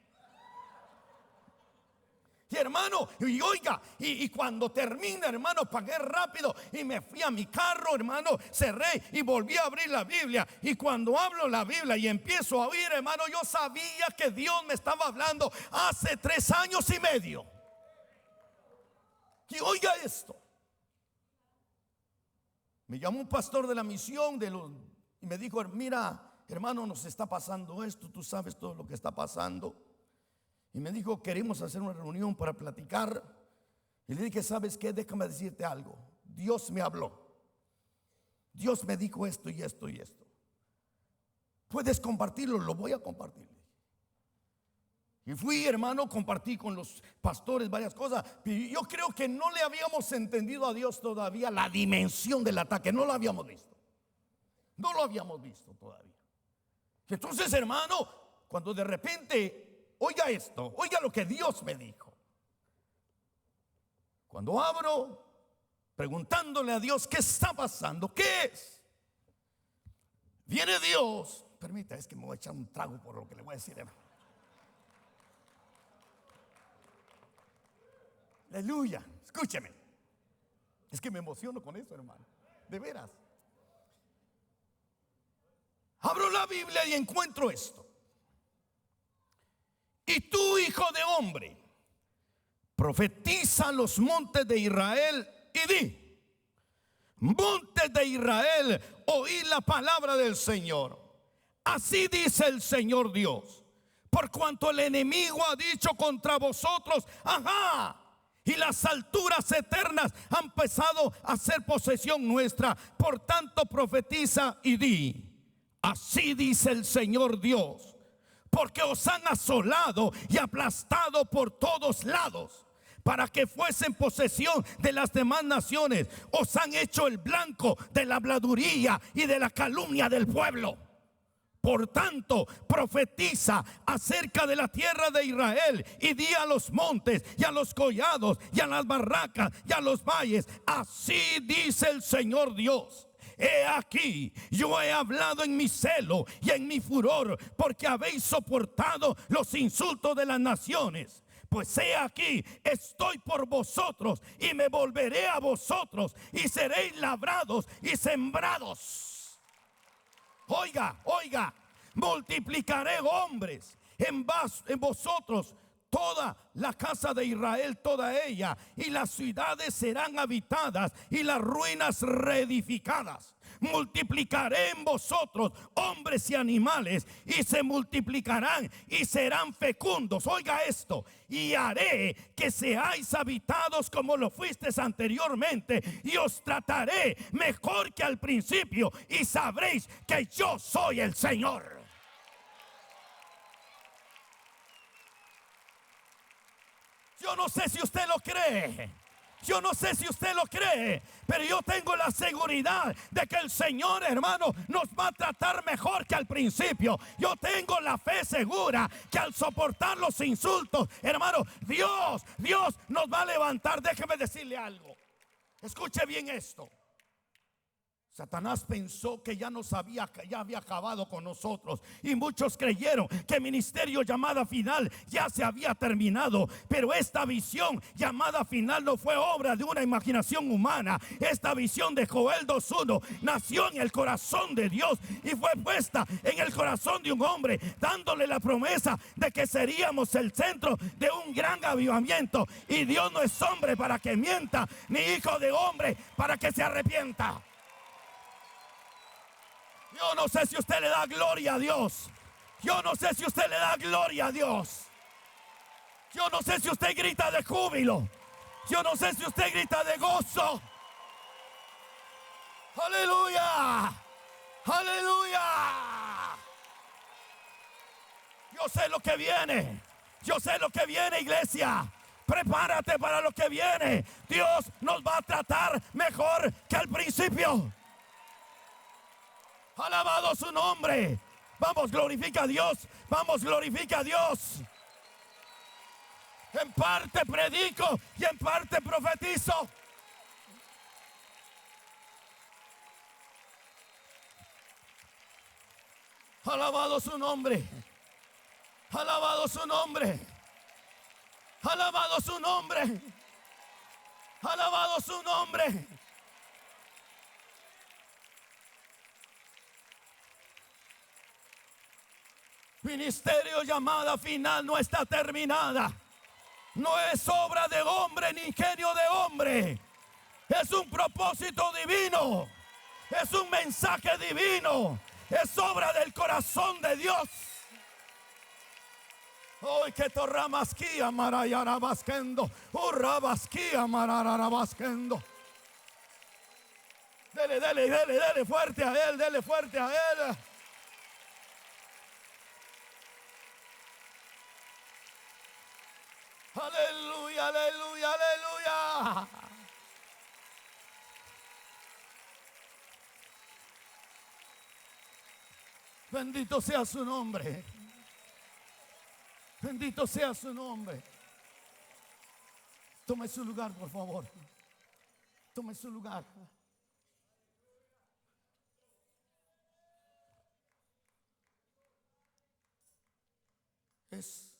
Y hermano, y oiga, y cuando termina, hermano, pagué rápido y me fui a mi carro, hermano, cerré y volví a abrir la Biblia. Y cuando hablo la Biblia y empiezo a oír, hermano, yo sabía que Dios me estaba hablando hace 3 años y medio. Y oiga esto. Me llamó un pastor de la misión y me dijo: mira, hermano, nos está pasando esto, tú sabes todo lo que está pasando. Y me dijo: queremos hacer una reunión para platicar. Y le dije: ¿sabes qué? Déjame decirte algo. Dios me habló. Dios me dijo esto y esto y esto. ¿Puedes compartirlo? Lo voy a compartir. Y fui, hermano, compartí con los pastores varias cosas. Y yo creo que no le habíamos entendido a Dios todavía la dimensión del ataque. No lo habíamos visto. No lo habíamos visto todavía. Entonces, hermano, cuando de repente, oiga esto, oiga lo que Dios me dijo. Cuando abro, preguntándole a Dios, ¿qué está pasando? ¿Qué es? Viene Dios. Permita, es que me voy a echar un trago por lo que le voy a decir, hermano. Aleluya, escúcheme. Es que me emociono con eso, hermano. De veras. Abro la Biblia y encuentro esto. Y tú, hijo de hombre, profetiza los montes de Israel y di: montes de Israel, oí la palabra del Señor. Así dice el Señor Dios: por cuanto el enemigo ha dicho contra vosotros, ajá, y las alturas eternas han empezado a ser posesión nuestra. Por tanto profetiza y di: así dice el Señor Dios, porque os han asolado y aplastado por todos lados, para que fuesen posesión de las demás naciones. Os han hecho el blanco de la habladuría y de la calumnia del pueblo. Por tanto, profetiza acerca de la tierra de Israel y di a los montes y a los collados y a las barracas y a los valles: así dice el Señor Dios. He aquí, yo he hablado en mi celo y en mi furor, porque habéis soportado los insultos de las naciones. Pues he aquí, estoy por vosotros y me volveré a vosotros y seréis labrados y sembrados. Oiga, oiga, multiplicaré hombres en vosotros, toda la casa de Israel, toda ella, y las ciudades serán habitadas y las ruinas reedificadas. Multiplicaré en vosotros hombres y animales, y se multiplicarán y serán fecundos. Oiga esto: y haré que seáis habitados como lo fuisteis anteriormente, y os trataré mejor que al principio, y sabréis que yo soy el Señor. Yo no sé si usted lo cree. Yo no sé si usted lo cree, pero yo tengo la seguridad de que el Señor, hermano, nos va a tratar mejor que al principio. Yo tengo la fe segura que al soportar los insultos, hermano, Dios nos va a levantar. Déjeme decirle algo. Escuche bien esto. Satanás pensó que ya había acabado con nosotros, y muchos creyeron que el ministerio llamada final ya se había terminado. Pero esta visión llamada final no fue obra de una imaginación humana. Esta visión de Joel 2:1 nació en el corazón de Dios y fue puesta en el corazón de un hombre, dándole la promesa de que seríamos el centro de un gran avivamiento. Y Dios no es hombre para que mienta, ni hijo de hombre para que se arrepienta. Yo no sé si usted le da gloria a Dios. Yo no sé si usted le da gloria a Dios. Yo no sé si usted grita de júbilo. Yo no sé si usted grita de gozo. Aleluya. Aleluya. Yo sé lo que viene. Yo sé lo que viene, iglesia. Prepárate para lo que viene. Dios nos va a tratar mejor que al principio. Alabado su nombre. Vamos, glorifica a Dios. Vamos, glorifica a Dios. En parte predico y en parte profetizo. Alabado su nombre. Alabado su nombre. Alabado su nombre. Alabado su nombre. Ministerio llamada final no está terminada. No es obra de hombre ni ingenio de hombre. Es un propósito divino. Es un mensaje divino. Es obra del corazón de Dios. Hoy que torramasquía marayarabasquendo. Urrabasquía mararabasquendo. Dele fuerte a él. Dele fuerte a él. Aleluya, aleluya, aleluya. Bendito sea su nombre. Bendito sea su nombre. Tome su lugar, por favor. Tome su lugar. Es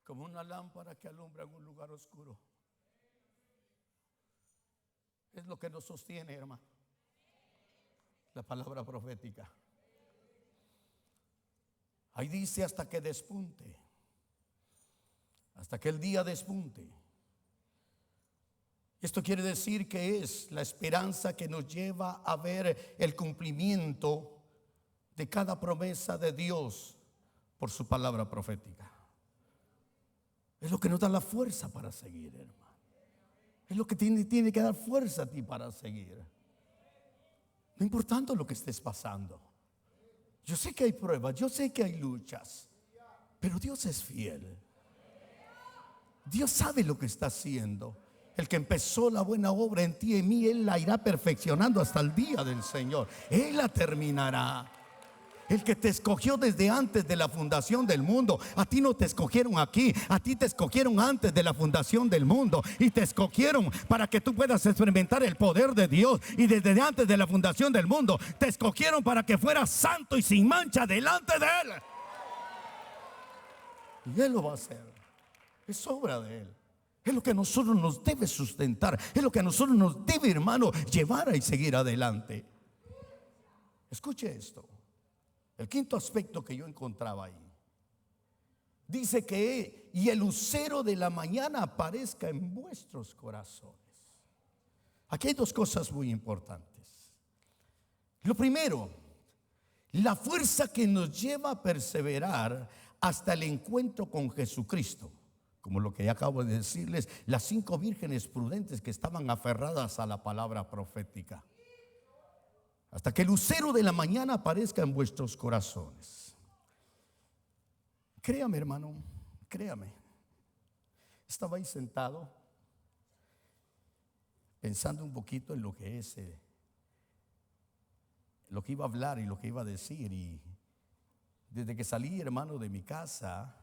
como una lámpara que alumbra en un lugar oscuro. Es lo que nos sostiene, hermano. La palabra profética. Ahí dice hasta que despunte. Hasta que el día despunte. Esto quiere decir que es la esperanza que nos lleva a ver el cumplimiento de cada promesa de Dios por su palabra profética. Es lo que nos da la fuerza para seguir, hermano. Es lo que tiene que dar fuerza a ti para seguir. No importando lo que estés pasando. Yo sé que hay pruebas, yo sé que hay luchas, pero Dios es fiel. Dios sabe lo que está haciendo. El que empezó la buena obra en ti y en mí, Él la irá perfeccionando hasta el día del Señor. Él la terminará. El que te escogió desde antes de la fundación del mundo. A ti no te escogieron aquí, a ti te escogieron antes de la fundación del mundo. Y te escogieron para que tú puedas experimentar el poder de Dios. Y desde antes de la fundación del mundo te escogieron para que fueras santo y sin mancha delante de Él. Y Él lo va a hacer. Es obra de Él. Es lo que a nosotros nos debe sustentar. Es lo que a nosotros nos debe, hermano, llevar a seguir adelante. Escuche esto. El quinto aspecto que yo encontraba ahí. Dice que y el lucero de la mañana aparezca en vuestros corazones. Aquí hay dos cosas muy importantes. Lo primero, la fuerza que nos lleva a perseverar hasta el encuentro con Jesucristo. Como lo que ya acabo de decirles, las 5 vírgenes prudentes que estaban aferradas a la palabra profética. Hasta que el lucero de la mañana aparezca en vuestros corazones. Créame, hermano, créame. Estaba ahí sentado pensando un poquito en lo que es lo que iba a hablar y lo que iba a decir. Y desde que salí, hermano, de mi casa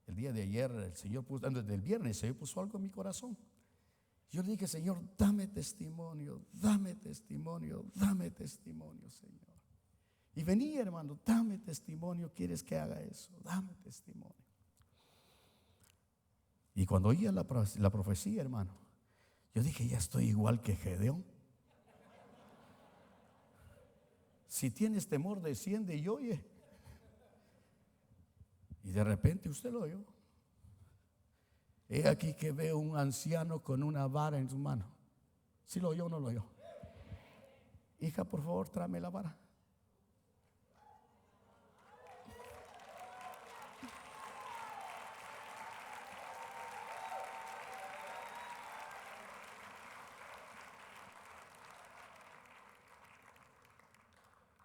el día de ayer, el Señor puso, desde el viernes, el Señor puso algo en mi corazón. Yo le dije, Señor, dame testimonio, dame testimonio, dame testimonio, Señor. Y venía, hermano, dame testimonio, ¿quieres que haga eso? Dame testimonio. Y cuando oía la profecía, hermano, yo dije, ya estoy igual que Gedeón. Si tienes temor, desciende y oye. Y de repente usted lo oyó. He aquí que veo un anciano con una vara en su mano. ¿Sí lo oyó o no lo oyó? Hija, por favor, tráeme la vara.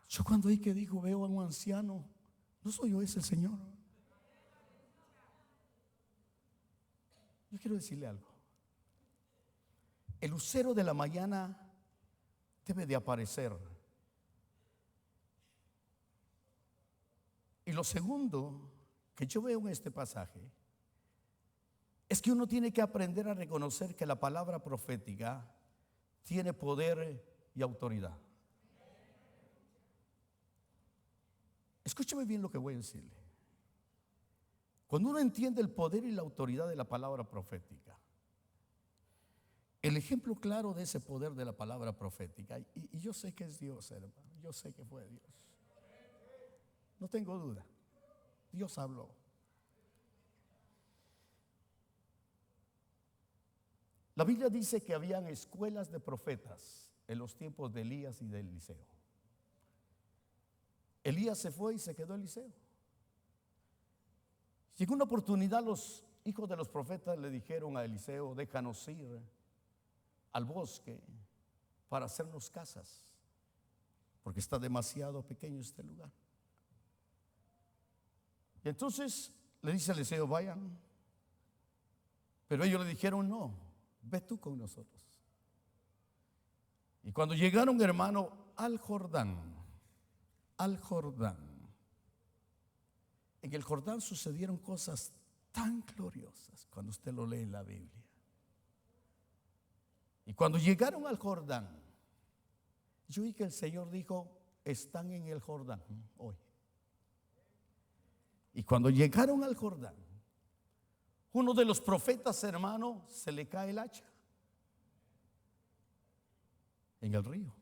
Yo cuando oí que dijo, veo a un anciano, no soy yo, es el Señor. Yo quiero decirle algo. El lucero de la mañana debe de aparecer. Y lo segundo que yo veo en este pasaje es que uno tiene que aprender a reconocer que la palabra profética tiene poder y autoridad. Escúcheme bien lo que voy a decirle. Cuando uno entiende el poder y la autoridad de la palabra profética, el ejemplo claro de ese poder de la palabra profética, y yo sé que es Dios, hermano, yo sé que fue Dios, no tengo duda, Dios habló. La Biblia dice que habían escuelas de profetas en los tiempos de Elías y de Eliseo. Elías se fue y se quedó Eliseo. Llegó una oportunidad, los hijos de los profetas le dijeron a Eliseo, déjanos ir al bosque para hacernos casas, porque está demasiado pequeño este lugar. Y entonces le dice a Eliseo, vayan, Pero ellos le dijeron, no, ve tú con nosotros. Y cuando llegaron, hermano, al Jordán, en el Jordán sucedieron cosas tan gloriosas cuando usted lo lee en la Biblia. Y cuando llegaron al Jordán, yo oí que el Señor dijo, están en el Jordán hoy. Y cuando llegaron al Jordán, uno de los profetas, hermano, se le cae el hacha en el río.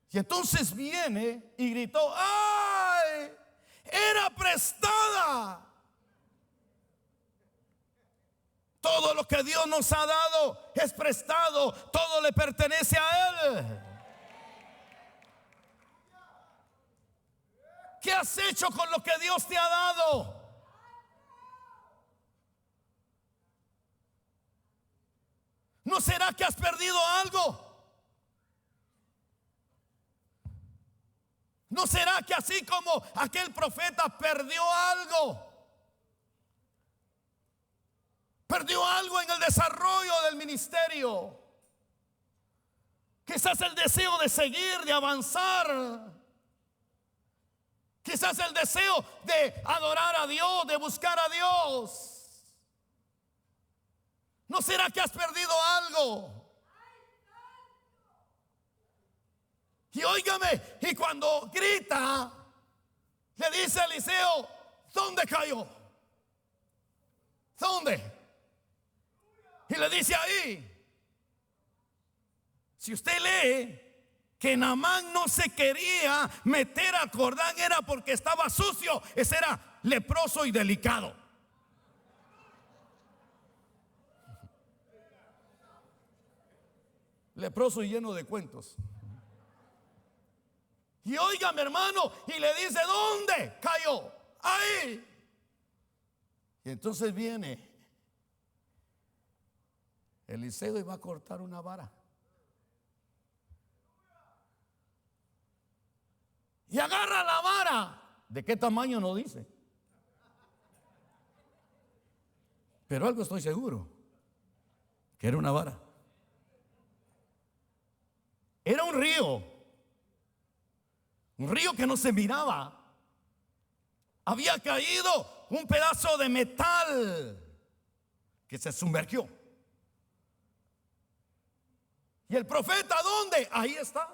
Y entonces viene y gritó, ¡ay! Era prestada. Todo lo que Dios nos ha dado es prestado, todo le pertenece a Él. ¿Qué has hecho con lo que Dios te ha dado? ¿No será que has perdido algo? ¿No será que así como aquel profeta perdió algo en el desarrollo del ministerio? Quizás el deseo de seguir, de avanzar. Quizás el deseo de adorar a Dios, de buscar a Dios. ¿No será que has perdido algo? Y óigame, y cuando grita, le dice a Eliseo, ¿dónde cayó? ¿Dónde? Y le dice ahí. Si usted lee que Naamán no se quería meter al Jordán, era porque estaba sucio. Ese era leproso y delicado. Leproso y lleno de cuentos. Y oiga, mi hermano, y le dice, ¿dónde cayó? Ahí. Y entonces viene Eliseo y va a cortar una vara. Y agarra la vara. ¿De qué tamaño? No dice. Pero algo estoy seguro, que era una vara. Era un río que no se miraba. Había caído un pedazo de metal que se sumergió. Y el profeta, ¿dónde? Ahí está.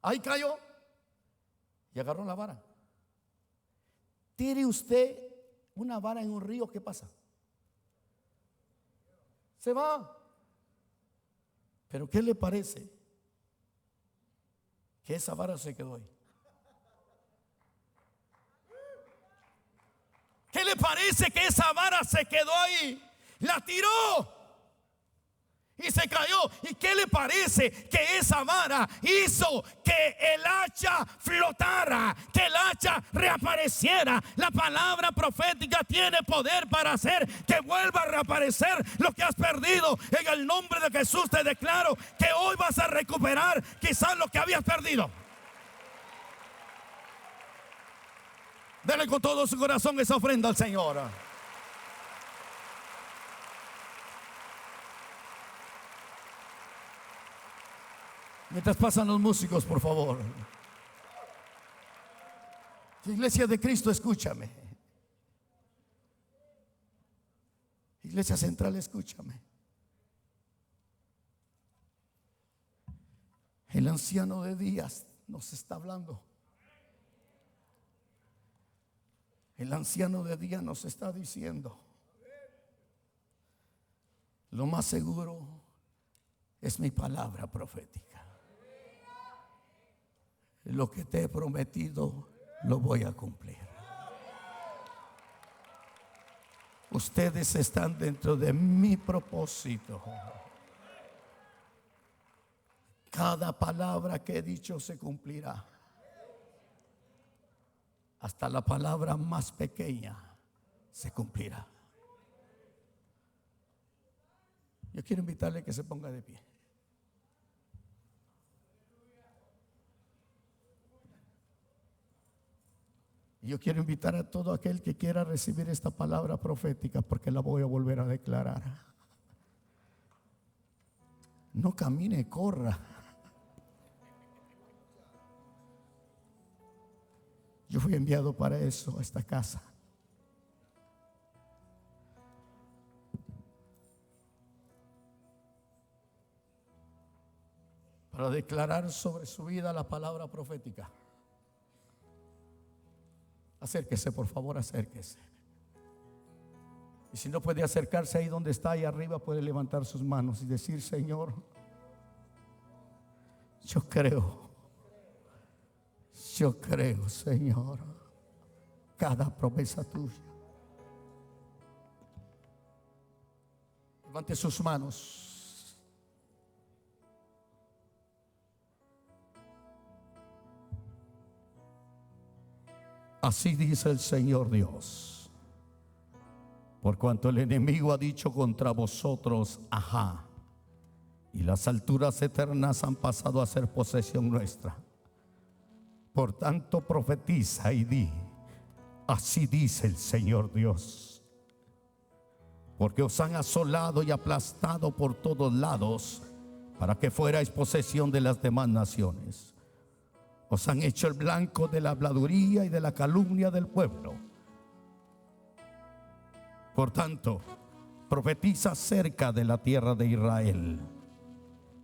Ahí cayó. Y agarró la vara. Tire usted una vara en un río, ¿qué pasa? Se va. Pero ¿qué le parece? Que esa vara se quedó ahí. ¿Qué le parece que esa vara se quedó ahí? La tiró y se cayó. ¿Y qué le parece que esa vara hizo que el hacha flotara, que el hacha reapareciera? La palabra profética tiene poder para hacer que vuelva a reaparecer lo que has perdido. En el nombre de Jesús te declaro que hoy vas a recuperar quizás lo que habías perdido. Dele con todo su corazón esa ofrenda al Señor. Mientras pasan los músicos, por favor. Iglesia de Cristo, escúchame. Iglesia Central, escúchame. El anciano de días nos está hablando. El anciano de días nos está diciendo: lo más seguro es mi palabra profética. Lo que te he prometido lo voy a cumplir. Ustedes están dentro de mi propósito. Cada palabra que he dicho se cumplirá. Hasta la palabra más pequeña se cumplirá. Yo quiero invitarle a que se ponga de pie. Y yo quiero invitar a todo aquel que quiera recibir esta palabra profética, porque la voy a volver a declarar. No camine, corra. Yo fui enviado para eso, a esta casa. Para declarar sobre su vida la palabra profética. Acérquese, por favor, acérquese. Y si no puede acercarse ahí donde está, ahí arriba, puede levantar sus manos y decir: Señor, yo creo, Señor, cada promesa tuya. Levante sus manos. Así dice el Señor Dios: por cuanto el enemigo ha dicho contra vosotros, ajá, y las alturas eternas han pasado a ser posesión nuestra. Por tanto profetiza y di: así dice el Señor Dios. Porque os han asolado y aplastado por todos lados, para que fuerais posesión de las demás naciones. Os han hecho el blanco de la habladuría y de la calumnia del pueblo. Por tanto, profetiza acerca de la tierra de Israel,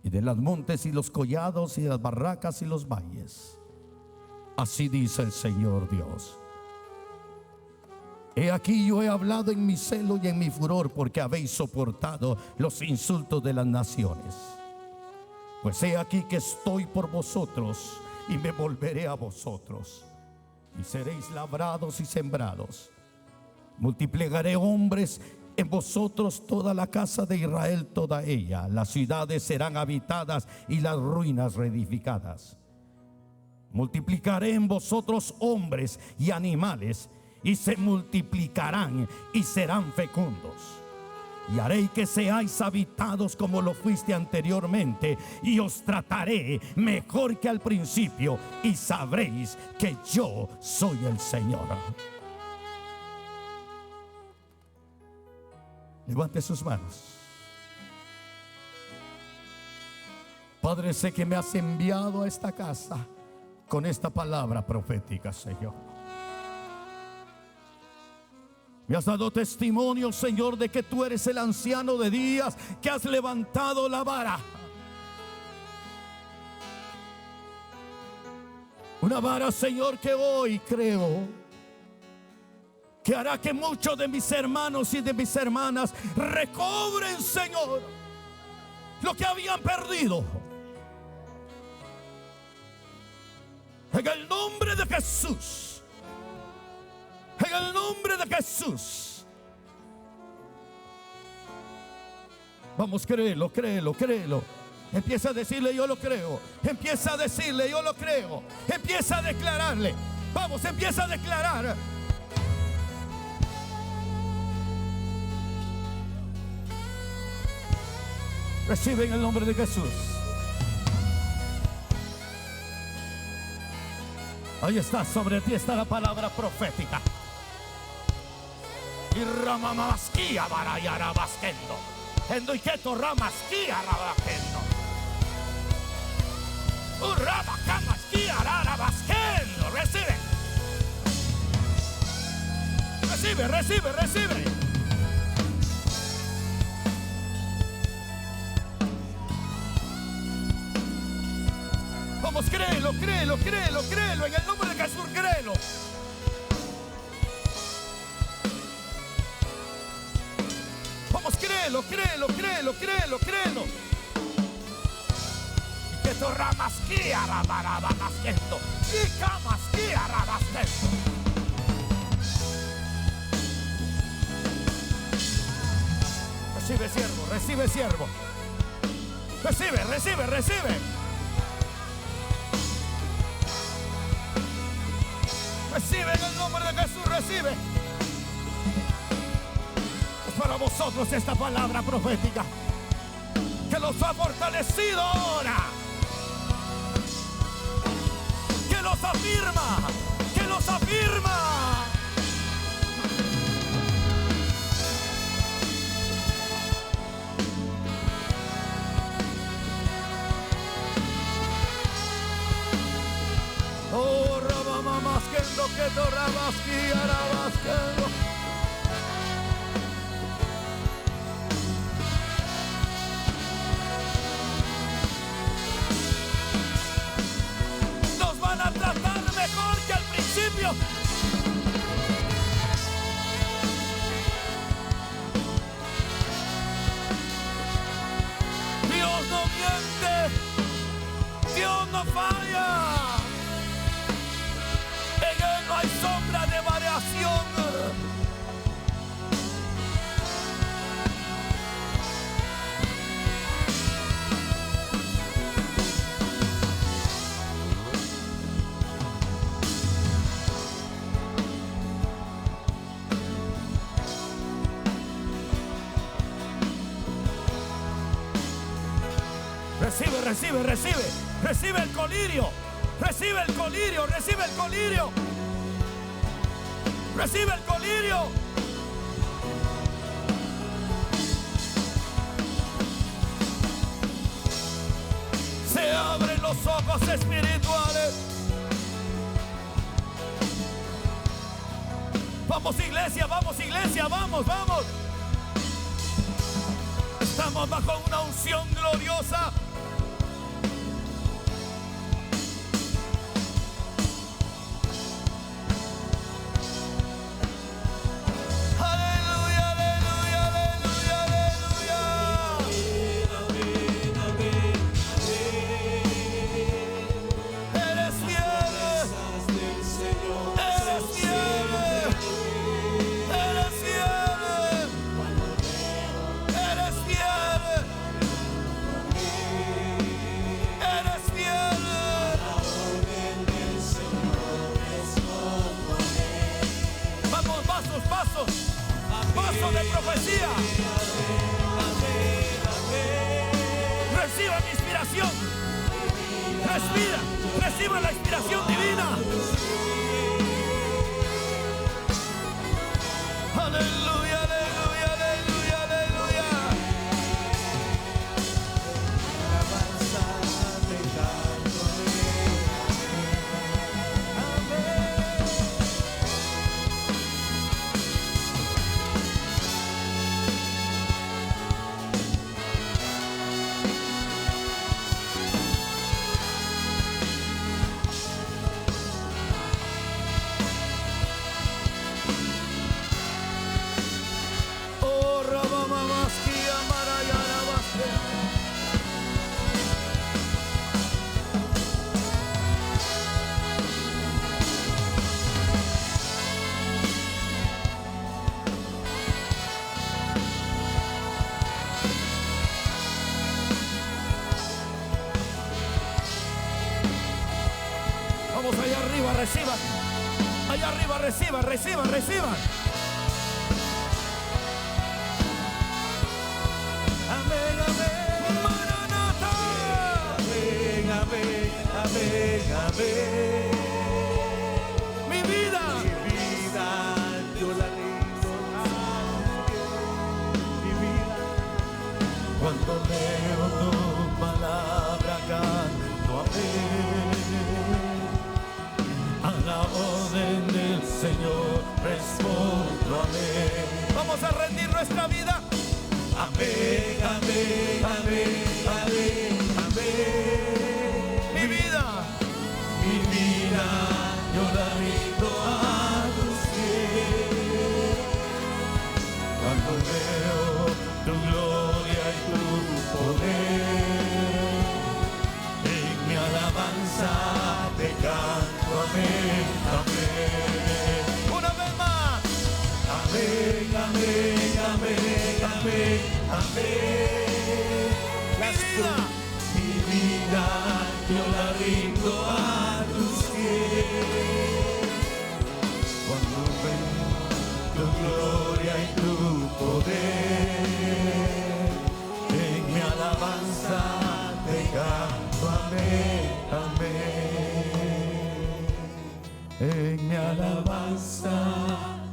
y de los montes y los collados y las barracas y los valles. Así dice el Señor Dios: he aquí, yo he hablado en mi celo y en mi furor, porque habéis soportado los insultos de las naciones. Pues he aquí que estoy por vosotros, y me volveré a vosotros, y seréis labrados y sembrados. Multiplicaré hombres en vosotros, toda la casa de Israel, toda ella. Las ciudades serán habitadas y las ruinas reedificadas. Multiplicaré en vosotros hombres y animales, y se multiplicarán y serán fecundos. Y haré que seáis habitados como lo fuiste anteriormente, y os trataré mejor que al principio, y sabréis que yo soy el Señor. Levante sus manos. Padre, sé que me has enviado a esta casa con esta palabra profética, Señor. Me has dado testimonio, Señor, de que tú eres el anciano de días, que has levantado la vara. Una vara, Señor, que hoy creo que hará que muchos de mis hermanos y de mis hermanas recobren, Señor, lo que habían perdido. En el nombre de Jesús. En el nombre de Jesús. Vamos, créelo, créelo, créelo. Empieza a decirle: yo lo creo. Empieza a decirle: yo lo creo. Empieza a declararle. Vamos, empieza a declarar. Recibe en el nombre de Jesús. Ahí está, sobre ti está la palabra profética. Y ramamasquía barayara basquendo. Endoiketo ramasquía rabakendo. Urrabacamasquía rara basquendo. Recibe. Recibe, recibe, recibe. Vamos, créelo, créelo, créelo, créelo. En el nombre de Jesús, créelo. Vamos, créelo, créelo, créelo, créelo, créelo. Y que tu ramasquía rabarabasquento. Y camasquía rabasquento. Recibe, siervo, recibe, siervo. Recibe, recibe, recibe. Recibe en el nombre de Jesús, recibe. Es para vosotros esta palabra profética que los ha fortalecido ahora, que los afirma, que los afirma. Nos van a tratar mejor que al principio. Dios no miente, Dios no falla. En Él no hay sombra de variación. Recibe, recibe, recibe. Recibe el colirio. Recibe el colirio. Recibe el colirio. Recibe el colirio. Se abren los ojos espirituales. Vamos iglesia, vamos iglesia, vamos, vamos. Estamos bajo una unción gloriosa. Aleluya, aleluya, aleluya, aleluya. Eres fiel. Eres fiel. Eres fiel. Eres fiel. Eres fiel. Vamos, pasos, pasos. Pasos de profecía. Reciba mi inspiración. Respira. Reciba la inspiración divina. Aleluya, aleluya, aleluya, aleluya. Oh, Rabamamaskia, Marayarabaste. Vamos allá arriba, reciban. Allá arriba, reciban, reciban, reciban. Amén, amén. Maranatha. Amén, amén, amén, amén. Mi vida, yo la rindo a mi vida. Cuando leo tu palabra canto amén. A la orden del Señor respondo amén. Vamos a rendir nuestra vida. Amén, amén, amén, amén, amén. Mi vida, yo la rindo a tus pies. Cuando veo tu gloria y tu poder, en mi alabanza te canto amén, amén. Una vez más. Amén, amén, amén, amén, amén. Mi vida, yo la rindo a tus pies. Cuando veo tu gloria y tu poder, en mi alabanza te canto amén, amén. En mi alabanza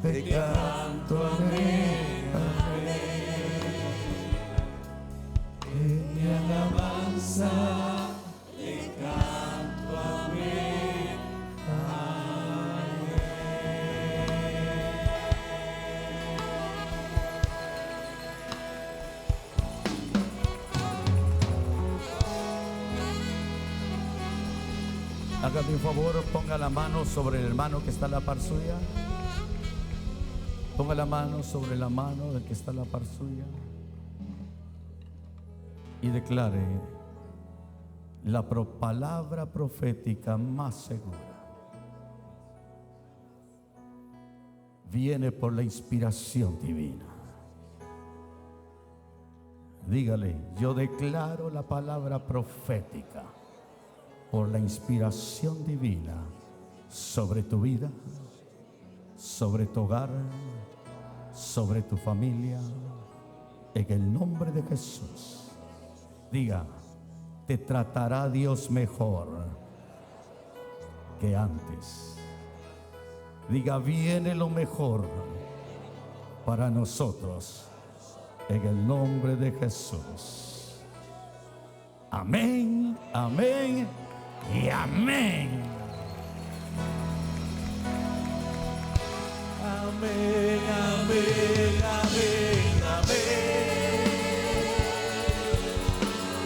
te canto amén, amén. En mi alabanza te canto amén, amén. Hágame un favor, ponga la mano sobre el hermano que está a la par suya. Ponga la mano sobre la mano del que está a la par suya. Y declare la palabra profética más segura. Viene por la inspiración divina. Dígale, yo declaro la palabra profética por la inspiración divina sobre tu vida, sobre tu hogar, sobre tu familia, en el nombre de Jesús. Diga, te tratará Dios mejor que antes. Diga, viene lo mejor para nosotros en el nombre de Jesús. Amén, amén y amén. Amén, amén, amén, amén.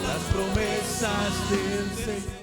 Las promesas del Señor.